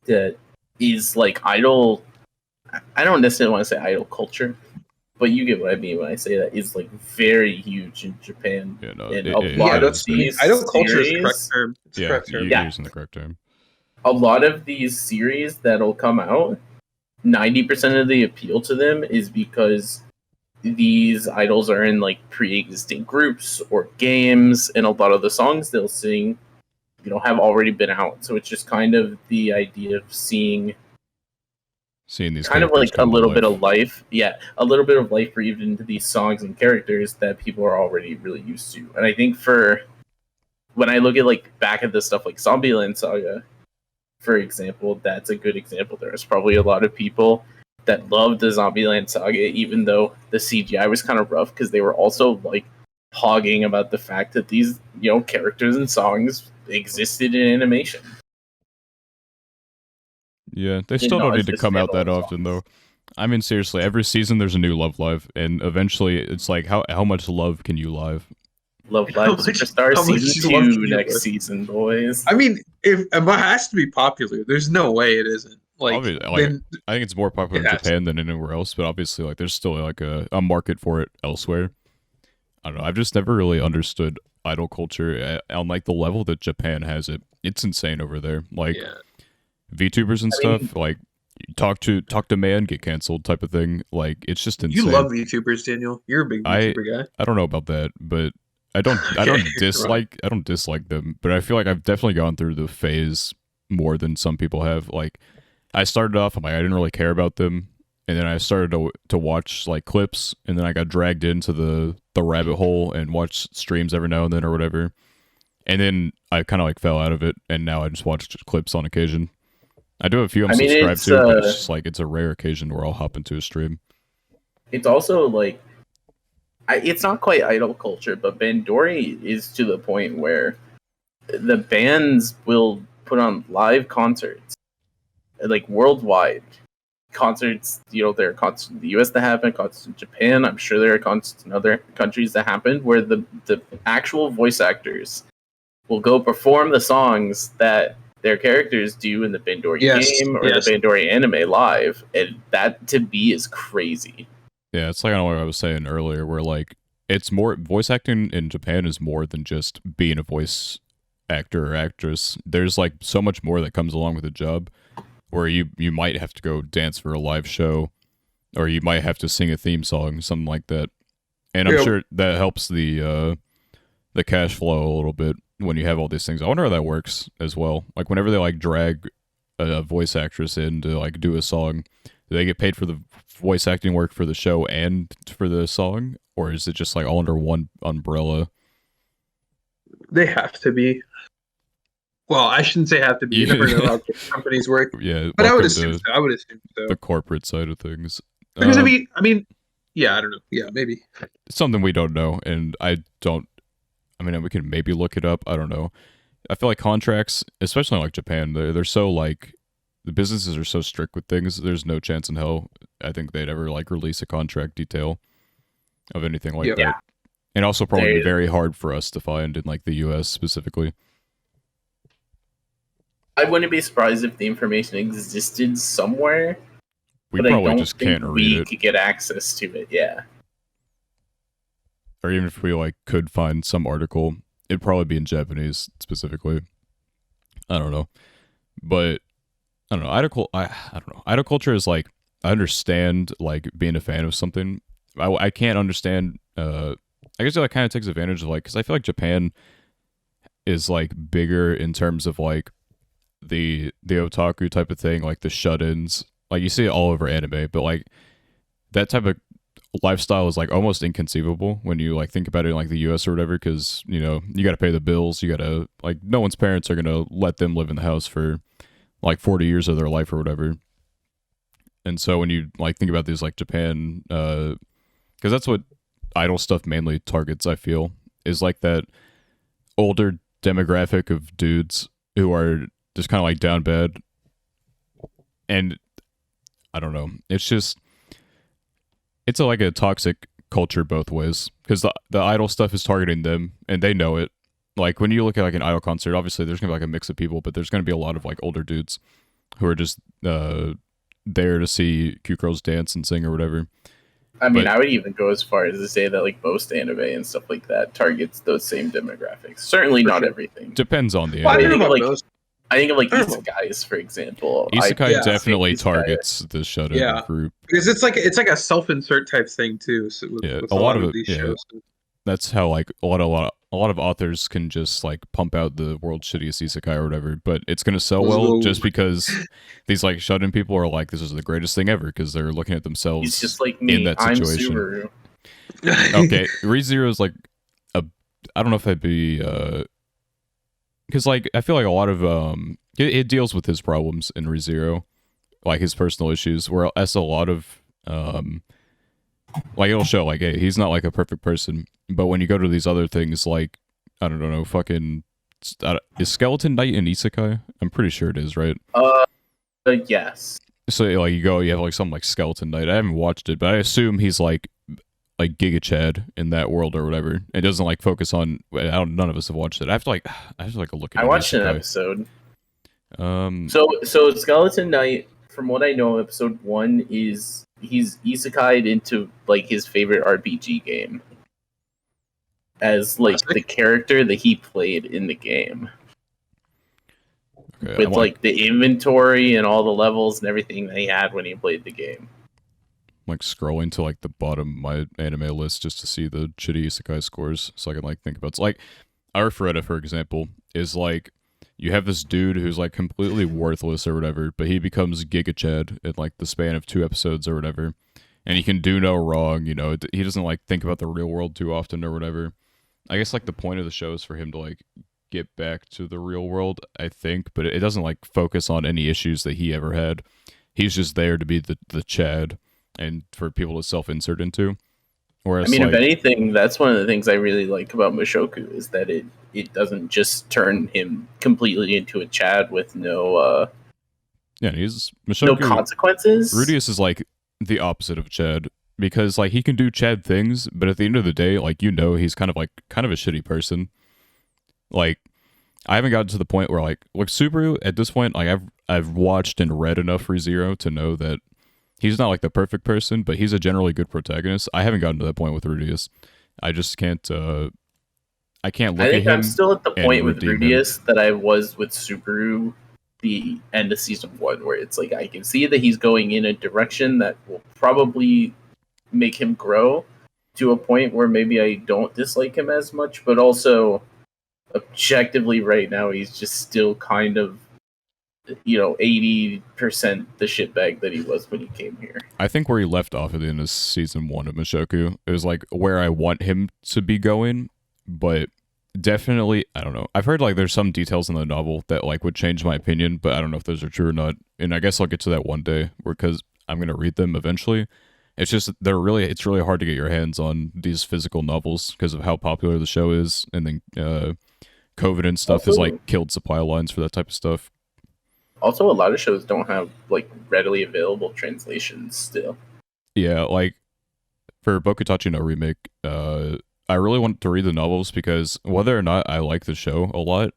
that is like idol, I don't necessarily want to say idol culture, but you get what I mean when I say that, is like very huge in Japan. Yeah, no, And a it lot Yeah, of has been. these idol culture is the correct series, term. It's the Yeah, correct term. you're Yeah. using the correct term. a lot of these series that'll come out, 90% of the appeal to them is because these idols are in like pre-existing groups or games, and a lot of the songs they'll sing have already been out. So it's just kind of the idea of seeing Seeing these kind of characters like a come to little life. bit of life. Yeah, a little bit of life breathed into these songs and characters that people are already really used to. And I think for when I look at like back at the stuff like Zombieland Saga, for example, that's a good example. There's probably a lot of people that loved the Zombieland Saga, even though the CGI was kind of rough because they were also like hogging about the fact that these characters and songs existed in animation. Yeah, they still don't Not need as to the come out that standalone often, though. songs. I mean, seriously, every season there's a new Love Live, and eventually it's like, how much love can you live? Love How Live much- Superstar how much season love 2 can you next love? season, boys. I mean, if it has to be popular, there's no way it isn't. Like, Obviously, like then I think it's more popular it in has to. Japan than anywhere else, but obviously, like there's still like a market for it elsewhere. I don't know. I've just never really understood idol culture on like the level that Japan has it. It's insane over there. Like Yeah. VTubers and I mean, stuff. Like talk to man, get canceled type of thing. Like it's just You insane. love VTubers, Daniel. You're a big I VTuber guy. I don't know about that, but I don't Okay, right. I don't dislike them, but I feel like I've definitely gone through the phase more than some people have. Like I started off, I'm like I didn't really care about them, and then I started to watch like clips, and then I got dragged into the rabbit hole and watch streams every now and then or whatever. And then I kind of like fell out of it, and now I just watch clips on occasion. I do have a few I'm I mean, subscribed to, but it's just like it's a rare occasion where I'll hop into a stream. it's also like it's not quite idol culture, but Bandori is to the point where the bands will put on live concerts, like worldwide concerts. There are concerts in the U.S. that happen, concerts in Japan. I'm sure there are concerts in other countries that happen where the actual voice actors will go perform the songs that their characters do in the Bandori Yes, game or yes. the Bandori anime live, and that to me is crazy. Yeah, it's like what I was saying earlier, where like it's more voice acting in Japan is more than just being a voice actor or actress. There's like so much more that comes along with the job, where you might have to go dance for a live show, or you might have to sing a theme song, something like that. And I'm Yeah. sure that helps the cash flow a little bit when you have all these things. I wonder how that works as well. Like whenever they like drag a voice actress in to like do a song, do they get paid for the voice acting work for the show and for the song, or is it just like all under one umbrella? They have to be. Well, I shouldn't say have to be. You never know how companies work, Yeah, but I would welcome assume to so. I would assume so. the corporate side of things. Because I mean, yeah, I don't know. Yeah, maybe. It's something we don't know, and I don't. I mean, we can maybe look it up. I don't know. I feel like contracts, especially like Japan, they're so like the businesses are so strict with things. There's no chance in hell I think they'd ever like release a contract detail of anything like Yep. that. And also probably be They- very hard for us to find in like the U.S. specifically. I wouldn't be surprised if the information existed somewhere, We but I probably don't just think can't read we it, could get access to it. Yeah, or even if we like could find some article, it'd probably be in Japanese specifically. I don't know, but I don't know. I don't know. Idol culture is like I understand like being a fan of something. I can't understand. I guess it like, kind of takes advantage of like because I feel like Japan is like bigger in terms of like the otaku type of thing, like the shut-ins. Like you see it all over anime, but like that type of lifestyle is like almost inconceivable when you like think about it in like the US or whatever, because you got to pay the bills, you got to like no one's parents are gonna let them live in the house for like 40 years of their life or whatever. And so when you like think about these like Japan, because that's what idol stuff mainly targets, I feel, is like that older demographic of dudes who are just kind of like down bad. And I don't know, it's like a toxic culture both ways, because the idol stuff is targeting them and they know it. Like when you look at like an idol concert, obviously there's gonna be like a mix of people, but there's gonna be a lot of like older dudes who are just there to see cute girls dance and sing or whatever. I mean, But- I would even go as far as to say that like most anime and stuff like that targets those same demographics. Certainly For not sure. everything. Depends on the Well, I anime. don't know Like- about most. I think of like I don't know. Isekais, for example. Isekai yeah, definitely Isekai. targets the shut-in Yeah. group. Because it's like a self-insert type thing too. So with Yeah, with a lot of it- these yeah. shows. That's how like a lot a lot of authors can just like pump out the world's shittiest isekai or whatever, but it's gonna sell Let's well go. just because these like shut-in people are like, this is the greatest thing ever because they're looking at He's themselves just like in me. that I'm situation. Subaru. Okay, ReZero is like a, I don't know if I'd be because like I feel like a lot of it deals with his problems in ReZero, like his personal issues, whereas a lot of like it'll show like, hey, he's not like a perfect person, but when you go to these other things like, I don't know, fucking is Skeleton Knight in Isekai? I'm pretty sure it is, right? Yes. So like you have like something like Skeleton Knight. I haven't watched it, but I assume he's like Giga Chad in that world or whatever. It doesn't like focus on. None of us have watched it. I have to like look at. I watched an Isekai. episode. Um. So Skeleton Knight, from what I know, episode 1 is he's isekai'd into like his favorite RPG game as like the character that he played in the game. Okay, With like the inventory and all the levels and everything that he had when he played the game. Like scrolling to like the bottom of my anime list just to see the shitty isekai scores so I can like think about it's like Arifureta, for example, is like you have this dude who's like completely worthless or whatever, but he becomes Giga Chad in like the span of 2 episodes or whatever. And he can do no wrong, you know, he doesn't like think about the real world too often or whatever. I guess like the point of the show is for him to like get back to the real world, I think, but it doesn't like focus on any issues that he ever had. He's just there to be the Chad and for people to self-insert into. Whereas, I mean, like, if anything, that's one of the things I really like about Mushoku is that it doesn't just turn him completely into a Chad with no he's Mushoku, no consequences. Rudius is like the opposite of Chad because like he can do Chad things, but at the end of the day, like he's kind of a shitty person. Like I haven't gotten to the point where like Subaru at this point, like I've watched and read enough for Zero to know that he's not like the perfect person, but he's a generally good protagonist. I haven't gotten to that point with Rudius. I just can't. I can't look I at think him. I'm still at the point with redeem Rudius that I was with Subaru the end of season 1, where it's like I can see that he's going in a direction that will probably make him grow to a point where maybe I don't dislike him as much, but also objectively right now he's just still kind of 80% the shitbag that he was when he came here. I think where he left off at the end of season 1 of Mushoku, it was like where I want him to be going, but definitely, I don't know. I've heard like there's some details in the novel that like would change my opinion, but I don't know if those are true or not. And I guess I'll get to that one day because I'm gonna read them eventually. It's just it's really hard to get your hands on these physical novels because of how popular the show is, and then COVID and stuff has like killed supply lines for that type of stuff. Also, a lot of shows don't have like readily available translations still. Yeah, like for Bokutachi no Remake, I really want to read the novels because whether or not I like the show a lot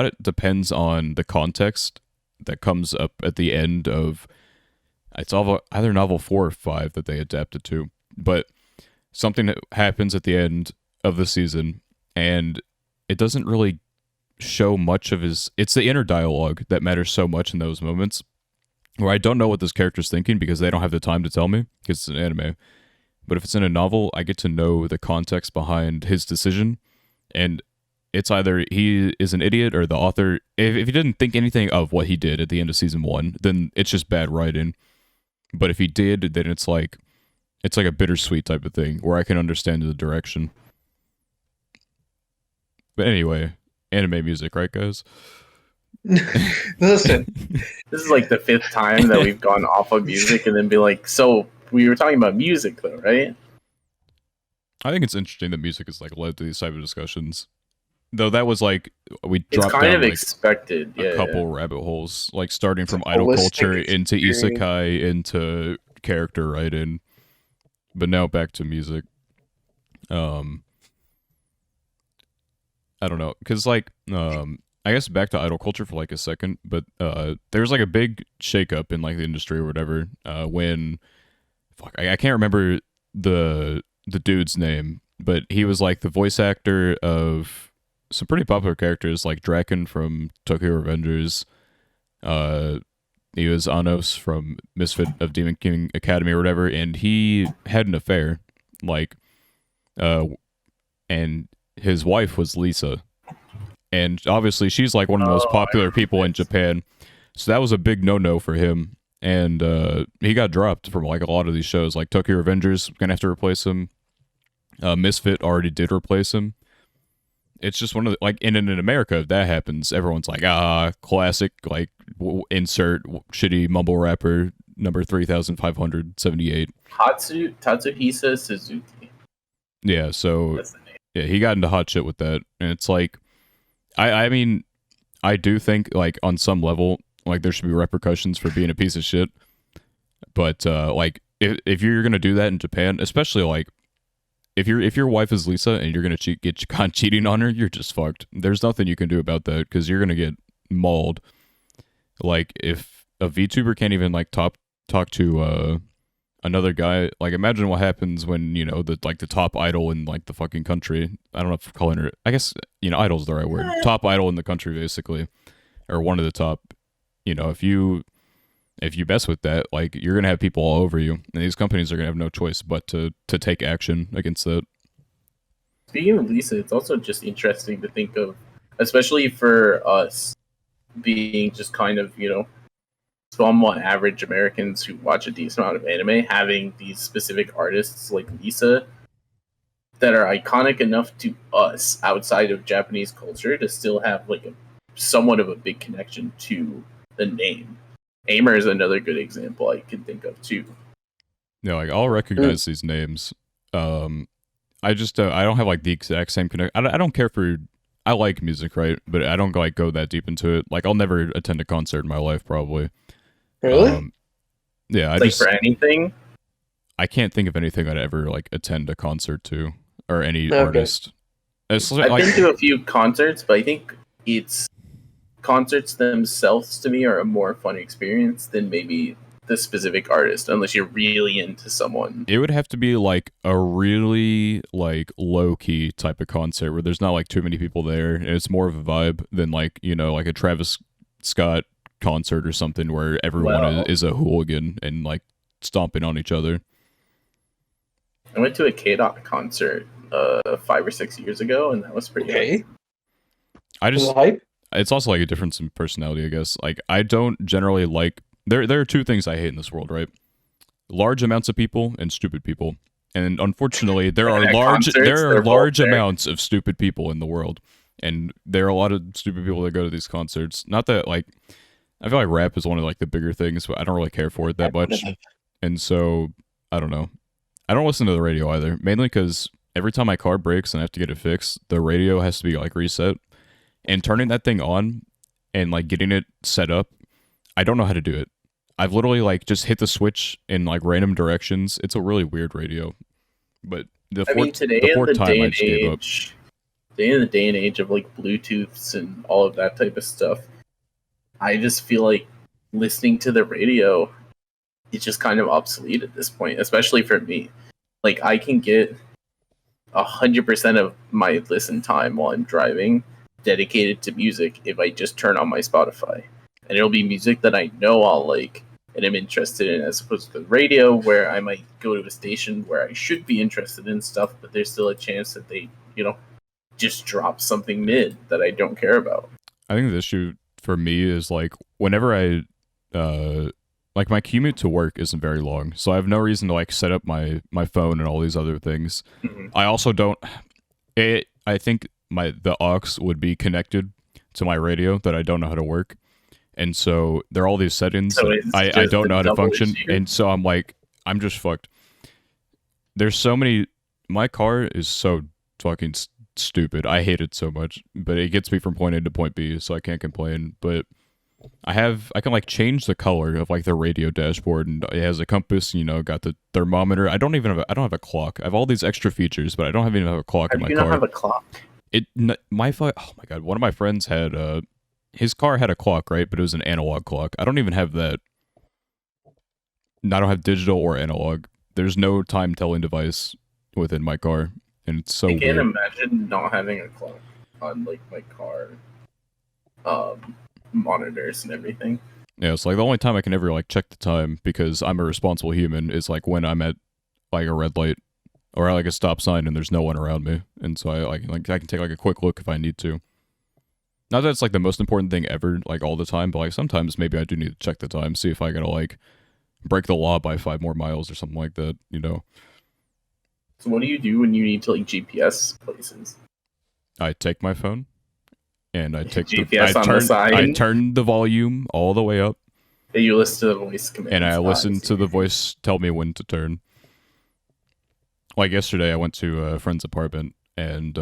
it depends on the context that comes up at the end of it's either novel 4 or 5 that they adapted to, but something that happens at the end of the season and it doesn't really show much of it's the inner dialogue that matters so much in those moments where I don't know what this character's thinking because they don't have the time to tell me because it's an anime. But if it's in a novel, I get to know the context behind his decision, and it's either he is an idiot or the author. If he didn't think anything of what he did at the end of season 1, then it's just bad writing. But if he did, then it's like a bittersweet type of thing where I can understand the direction. But anyway, anime music, right, guys? Listen, this is like the 5th time that we've gone off of music and then be like, so we were talking about music though, right? I think it's interesting that music is like led to these type of discussions. Though that was like we dropped it's kind down of like expected, a couple rabbit holes, like starting from idol holistic culture into experience. isekai into character writing, but now back to music. I don't know, because like I guess back to idol culture for like a second, but there's like a big shakeup in like the industry or whatever when I can't remember the dude's name, but he was like the voice actor of some pretty popular characters like Draken from Tokyo Revengers. He was Anos from Misfit of Demon King Academy or whatever, and he had an affair, like, and his wife was Lisa, and obviously she's like one of the most popular people in Japan. So that was a big no-no for him, and he got dropped from like a lot of these shows. Like Tokyo Revengers gonna have to replace him. Misfit already did replace him. It's just one of the, like, and in America, if that happens, everyone's like, classic, like, insert shitty mumble rapper number 3,578. Tatsuhisa Suzuki. Yeah, so That's the name. yeah, he got into hot shit with that, and it's like, I mean, I do think like on some level, like there should be repercussions for being a piece of shit, but like if you're gonna do that in Japan, especially like if your wife is Lisa and you're gonna get caught cheating on her, you're just fucked. There's nothing you can do about that because you're gonna get mauled. Like if a VTuber can't even like talk to another guy, like imagine what happens when the top idol in like the fucking country. I don't know if calling her. I guess idol's the right word. Top idol in the country, basically, or one of the top. If you mess with that, like you're gonna have people all over you, and these companies are gonna have no choice but to take action against that. Speaking of Lisa, it's also just interesting to think of, especially for us being just kind of somewhat average Americans who watch a decent amount of anime, having these specific artists like Lisa that are iconic enough to us outside of Japanese culture to still have like a somewhat of a big connection to the name. Aimer is another good example I can think of too. Yeah, like I'll recognize these names. I just I don't have like the exact same connect. I don't care for. I like music, right? But I don't like go that deep into it. Like I'll never attend a concert in my life, probably. Really? Yeah, Like for anything. I can't think of anything I'd ever like attend a concert to or any artist. I've been to a few concerts, but I think it's concerts themselves to me are a more fun experience than maybe the specific artist, unless you're really into someone. It would have to be like a really like low key type of concert where there's not like too many people there, and it's more of a vibe than like like a Travis Scott concert or something where everyone is a hooligan and like stomping on each other. I went to a K-Dot concert 5 or 6 years ago, and that was pretty hype. It's also like a difference in personality, I guess. Like I don't generally like there are two things I hate in this world, right? Large amounts of people and stupid people. And unfortunately, there are large amounts of stupid people in the world. And there are a lot of stupid people that go to these concerts. Not that like I feel like rap is one of like the bigger things, but I don't really care for it that much. And so I don't know. I don't listen to the radio either, mainly because every time my car breaks and I have to get it fixed, the radio has to be like reset. And turning that thing on and like getting it set up, I don't know how to do it. I've literally like just hit the switch in like random directions. It's a really weird radio. But the fourth time I just gave up. Today in the day and age of like Bluetooths and all of that type of stuff, I just feel like listening to the radio is just kind of obsolete at this point, especially for me. Like I can get 100% of my listen time while I'm driving dedicated to music if I just turn on my Spotify. And it'll be music that I know I'll like and I'm interested in, as opposed to the radio where I might go to a station where I should be interested in stuff, but there's still a chance that they, just drop something mid that I don't care about. I think the issue for me is like whenever I like my commute to work isn't very long, so I have no reason to like set up my phone and all these other things. Mm-hmm. I also don't I think the aux would be connected to my radio that I don't know how to work. And so there are all these settings that I don't know how to function. Issue. And so I'm like, I'm just fucked. There's so many, my car is so fucking stupid. I hate it so much, but it gets me from point A to point B, so I can't complain. But I can like change the color of like the radio dashboard, and it has a compass, got the thermometer. I don't have a clock. I have all these extra features, but I don't even have a clock in my car. You don't have a clock? Oh my god, one of my friends had his car had a clock, right? But it was an analog clock. I don't even have that. I don't have digital or analog. There's no time telling device within my car, and it's so weird. I can't imagine not having a clock on like my car monitors and everything. Yeah, it's like the only time I can ever like check the time because I'm a responsible human is like when I'm at like a red light, or like a stop sign and there's no one around me, and so I can take like a quick look if I need to. Not that it's like the most important thing ever, like all the time, but like sometimes maybe I do need to check the time, see if I gotta like break the law by 5 more miles or something like that, you know. So what do you do when you need to like GPS places? I take my phone and I take GPS on the sign. I turn the volume all the way up. And you listen to the voice commands. And I listen to the voice tell me when to turn. Like yesterday, I went to a friend's apartment and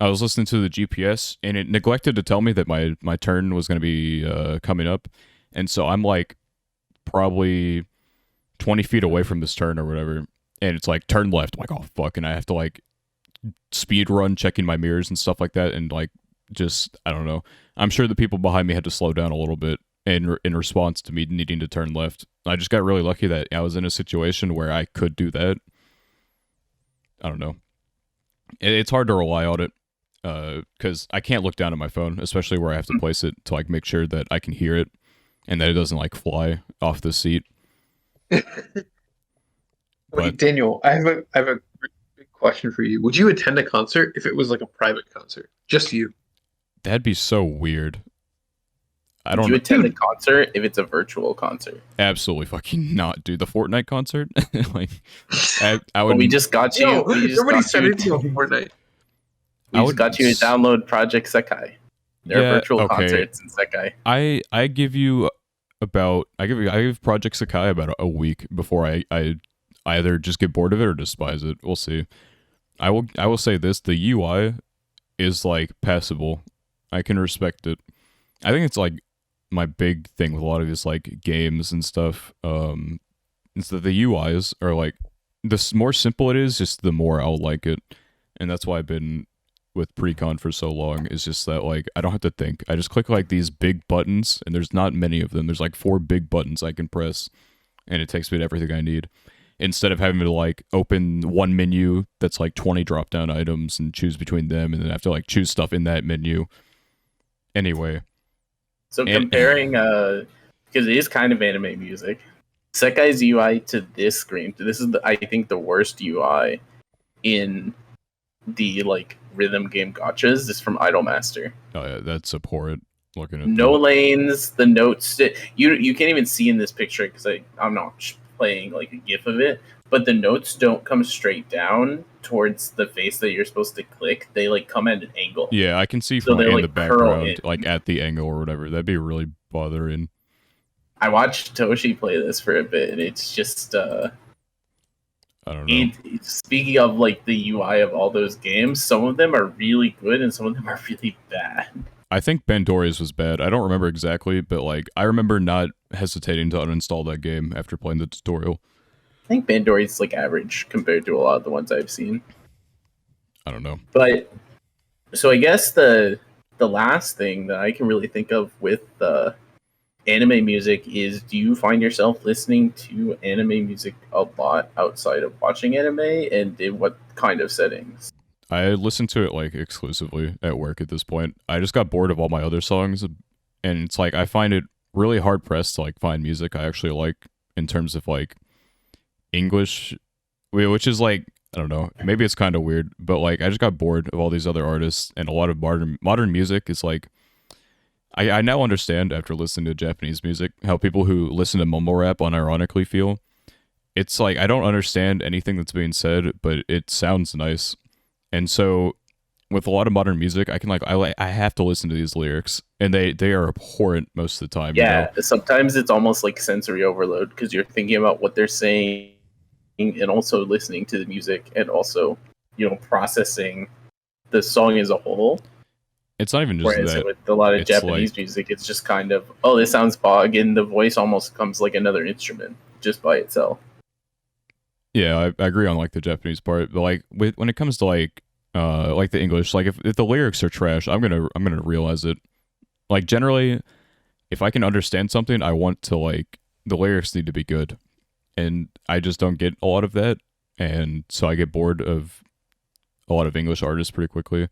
I was listening to the GPS, and it neglected to tell me that my turn was going to be coming up, and so I'm like probably 20 feet away from this turn or whatever, and it's like turn left. I'm like, oh fuck, and I have to like speed run checking my mirrors and stuff like that, and like just I don't know. I'm sure the people behind me had to slow down a little bit in response to me needing to turn left. I just got really lucky that I was in a situation where I could do that. I don't know. It's hard to rely on it because I can't look down at my phone, especially where I have to place it to like make sure that I can hear it and that it doesn't like fly off the seat. Wait, Daniel, I have a big question for you. Would you attend a concert if it was like a private concert, just you? That'd be so weird. I don't. Would you attend a concert if it's a virtual concert? Absolutely fucking not, dude. The Fortnite concert, like I would. Well, we just got you. Nobody said it to Fortnite. We just got you to download Project Sekai. There are virtual concerts in Sekai. I give you about I give Project Sekai about a week before I either just get bored of it or despise it. We'll see. I will say this: the UI is like passable. I can respect it. I think it's like my big thing with a lot of these like games and stuff. Is that the UIs are like the more simple it is, just the more I'll like it, and that's why I've been with Precon for so long. Is just that like I don't have to think. I just click like these big buttons, and there's not many of them. There's like 4 big buttons I can press, and it takes me to everything I need. Instead of having to like open one menu that's like 20 drop down items and choose between them, and then have to like choose stuff in that menu. Anyway. So comparing, because it is kind of anime music, Sekai's UI to this screen, this is I think the worst UI in the like rhythm game gotchas is from Idolmaster. Oh yeah, that's abhorrent. Looking at no lanes, the notes you can't even see in this picture because I'm not playing like a GIF of it, but the notes don't come straight down towards the face that you're supposed to click. They like come at an angle. Yeah, I can see from in the background, like at the angle or whatever. That'd be really bothering. I watched Toshi play this for a bit, and it's just I don't know. Speaking of like the UI of all those games, some of them are really good and some of them are really bad. I think Bandori's was bad. I don't remember exactly, but like I remember not hesitating to uninstall that game after playing the tutorial. I think Bandori's like average compared to a lot of the ones I've seen. I don't know. But so I guess the last thing that I can really think of with anime music is, do you find yourself listening to anime music a lot outside of watching anime, and in what kind of settings? I listen to it like exclusively at work at this point. I just got bored of all my other songs, and it's like I find it really hard pressed to like find music I actually like in terms of like English, which is like I don't know, maybe it's kind of weird, but like I just got bored of all these other artists, and a lot of modern music is like I now understand after listening to Japanese music how people who listen to mumble rap unironically feel. It's like I don't understand anything that's being said, but it sounds nice. And so with a lot of modern music, I can I have to listen to these lyrics, and they are abhorrent most of the time. Yeah, you know? Sometimes it's almost like sensory overload because you're thinking about what they're saying and also listening to the music and also, processing the song as a whole. It's not even just Whereas that. with a lot of Japanese music, it's just kind of, oh, this sounds bog, and the voice almost comes like another instrument just by itself. Yeah, I agree on like the Japanese part, but like when it comes to like the English, like if the lyrics are trash, I'm gonna realize it. Like generally, if I can understand something, I want to like the lyrics need to be good, and I just don't get a lot of that, and so I get bored of a lot of English artists pretty quickly.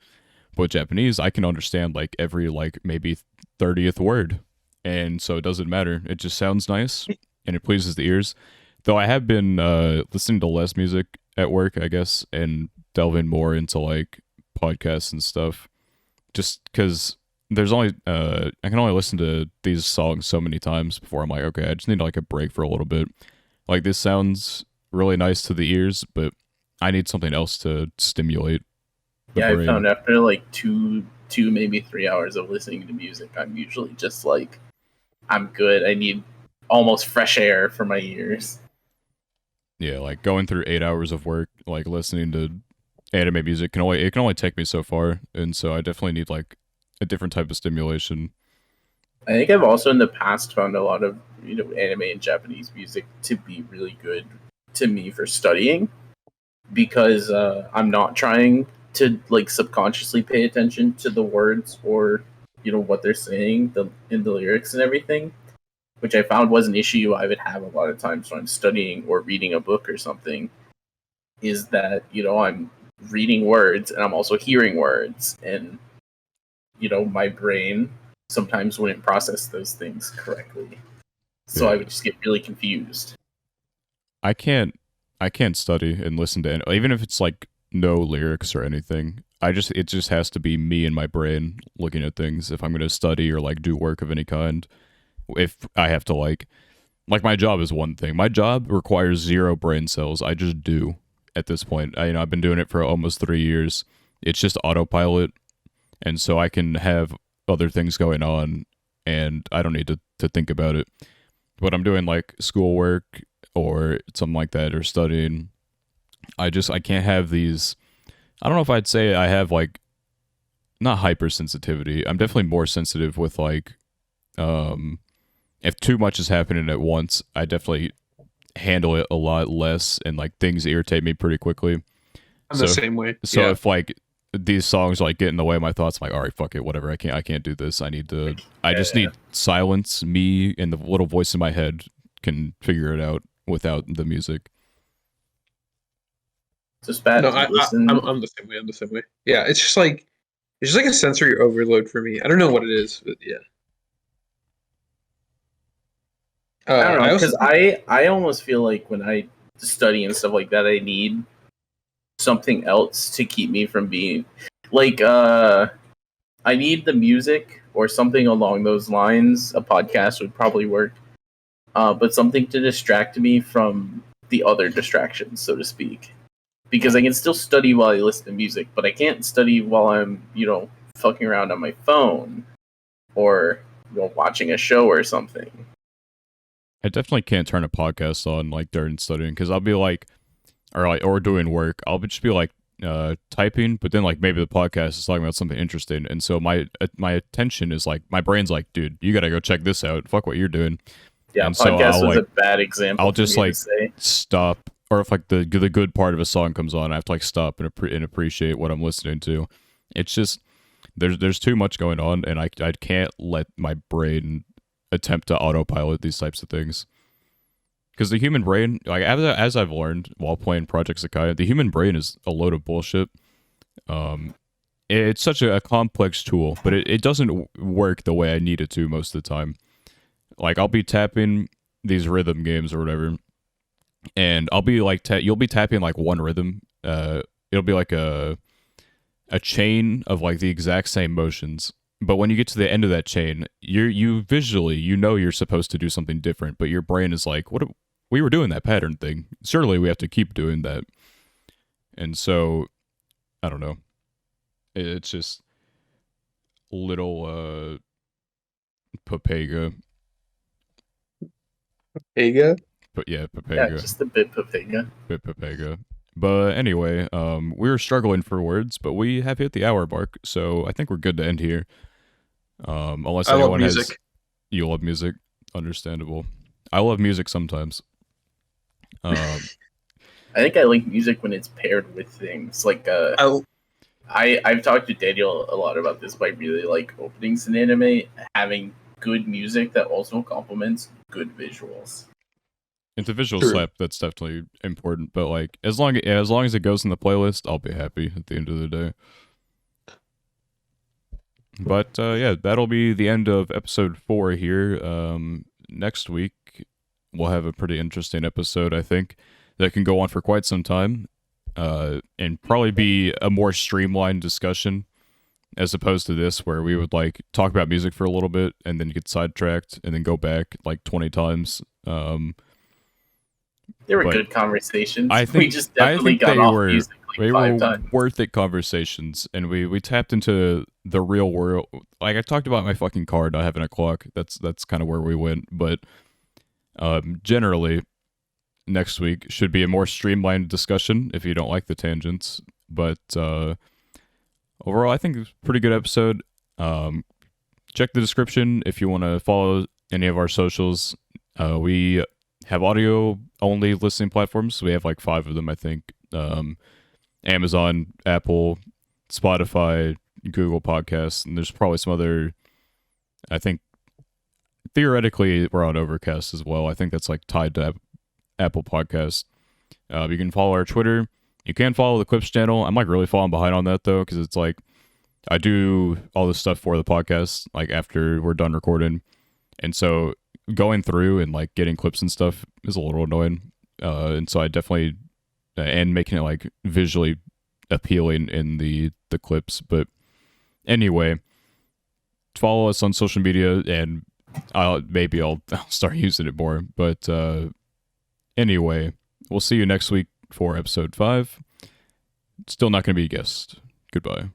But Japanese, I can understand like every like maybe 30th word, and so it doesn't matter. It just sounds nice and it pleases the ears. Though I have been listening to less music at work, I guess, and delving more into like podcasts and stuff. Just because there's only I can only listen to these songs so many times before I'm like, okay, I just need like a break for a little bit. Like this sounds really nice to the ears, but I need something else to stimulate the Yeah, I brain. found after like two maybe 3 hours of listening to music, I'm usually just like, I'm good. I need almost fresh air for my ears. Yeah, like going through 8 hours of work, like listening to anime music can only take me so far, and so I definitely need like a different type of stimulation. I think I've also in the past found a lot of anime and Japanese music to be really good to me for studying because I'm not trying to like subconsciously pay attention to the words or what they're saying in the lyrics and everything, which I found was an issue I would have a lot of times when I'm studying or reading a book or something. Is that I'm reading words and I'm also hearing words, and my brain sometimes wouldn't process those things correctly. So I Yeah, would just get really confused. I can't I can't study and listen to even if it's like no lyrics or anything. It just has to be me and my brain looking at things if I'm going to study or like do work of any kind. If I have to like my job is one thing. My job requires zero brain cells. I just do at this point. I've been doing it for almost 3 years. It's just autopilot, and so I can have other things going on, and I don't need to think about it. But I'm doing like schoolwork or something like that or studying. I can't have these. I don't know if I'd say I have like not hypersensitivity. I'm definitely more sensitive with like um if too much is happening at once, I definitely handle it a lot less and like things irritate me pretty quickly. I'm the So same way. so Yeah. if like these songs like get in the way of my thoughts, I'm like, all right, fuck it, whatever. I can't do this. I just Yeah. need silence. Me and the little voice in my head can figure it out without the music. Just bad. No, Do you I'm listen? I'm the same way. I'm the same way. Yeah, it's just like a sensory overload for me. I don't know what it is, but yeah. I don't know, I also because think I almost feel like when I study and stuff like that, I need something else to keep me from being like I need the music or something along those lines. A podcast would probably work, but something to distract me from the other distractions, so to speak. Because I can still study while I listen to music, but I can't study while I'm fucking around on my phone or watching a show or something. I definitely can't turn a podcast on like during studying because I'll be like, or doing work. I'll just be like typing, but then like maybe the podcast is talking about something interesting, and so my attention is like my brain's like, dude, you gotta go check this out. Fuck what you're doing, Yeah, and so podcast was a bad example I'll for just me to like say. stop, or if like the good part of a song comes on, I have to like stop and appreciate what I'm listening to. It's just there's too much going on, and I can't let my brain attempt to autopilot these types of things. Because the human brain, like as I've learned while playing Project Sakai, the human brain is a load of bullshit. Um, it's such a complex tool, but it doesn't work the way I need it to most of the time. Like I'll be tapping these rhythm games or whatever, and I'll be like, you'll be tapping like one rhythm. It'll be like a chain of like the exact same motions. But when you get to the end of that chain, you visually you're supposed to do something different, but your brain is like, what? We were doing that pattern thing. Surely we have to keep doing that. And so I don't know. It's just little Papega. Vega. But yeah, Yeah, Papega. just a bit Papega. Bit Papega. But anyway, we were struggling for words, but we have hit the hour mark, so I think we're good to end here. Unless I love anyone has, music. you love music, understandable. I love music sometimes. Um, I think I like music when it's paired with things like I I've talked to Daniel a lot about this, but I really like openings in anime having good music that also complements good visuals. Into visual True. slap, that's definitely important. But like, as long as it goes in the playlist, I'll be happy at the end of the day. But yeah, that'll be the end of episode 4 here. Next week we'll have a pretty interesting episode, I think, that can go on for quite some time. and probably be a more streamlined discussion as opposed to this where we would like talk about music for a little bit and then get sidetracked and then go back like 20 times. They were but good conversations. I think We just definitely got they off were music like 5 times. worth it conversations, and we tapped into the real world. Like I talked about my fucking car not having a clock. That's kind of where we went. But generally, next week should be a more streamlined discussion if you don't like the tangents. But overall, I think it's a pretty good episode. Check the description if you want to follow any of our socials. We have audio only listening platforms. We have like 5 of them, I think. Amazon, Apple, Spotify, Google Podcasts, and there's probably some other. I think theoretically we're on Overcast as well. I think that's like tied to Apple Podcasts. You can follow our Twitter. You can follow the Clips channel. I'm like really falling behind on that though, because it's like I do all this stuff for the podcast like after we're done recording, and so going through and like getting clips and stuff is a little annoying. And so I definitely and making it like visually appealing in the clips. But anyway, follow us on social media, and I'll start using it more. But anyway, we'll see you next week for episode 5. Still not going to be a guest. Goodbye.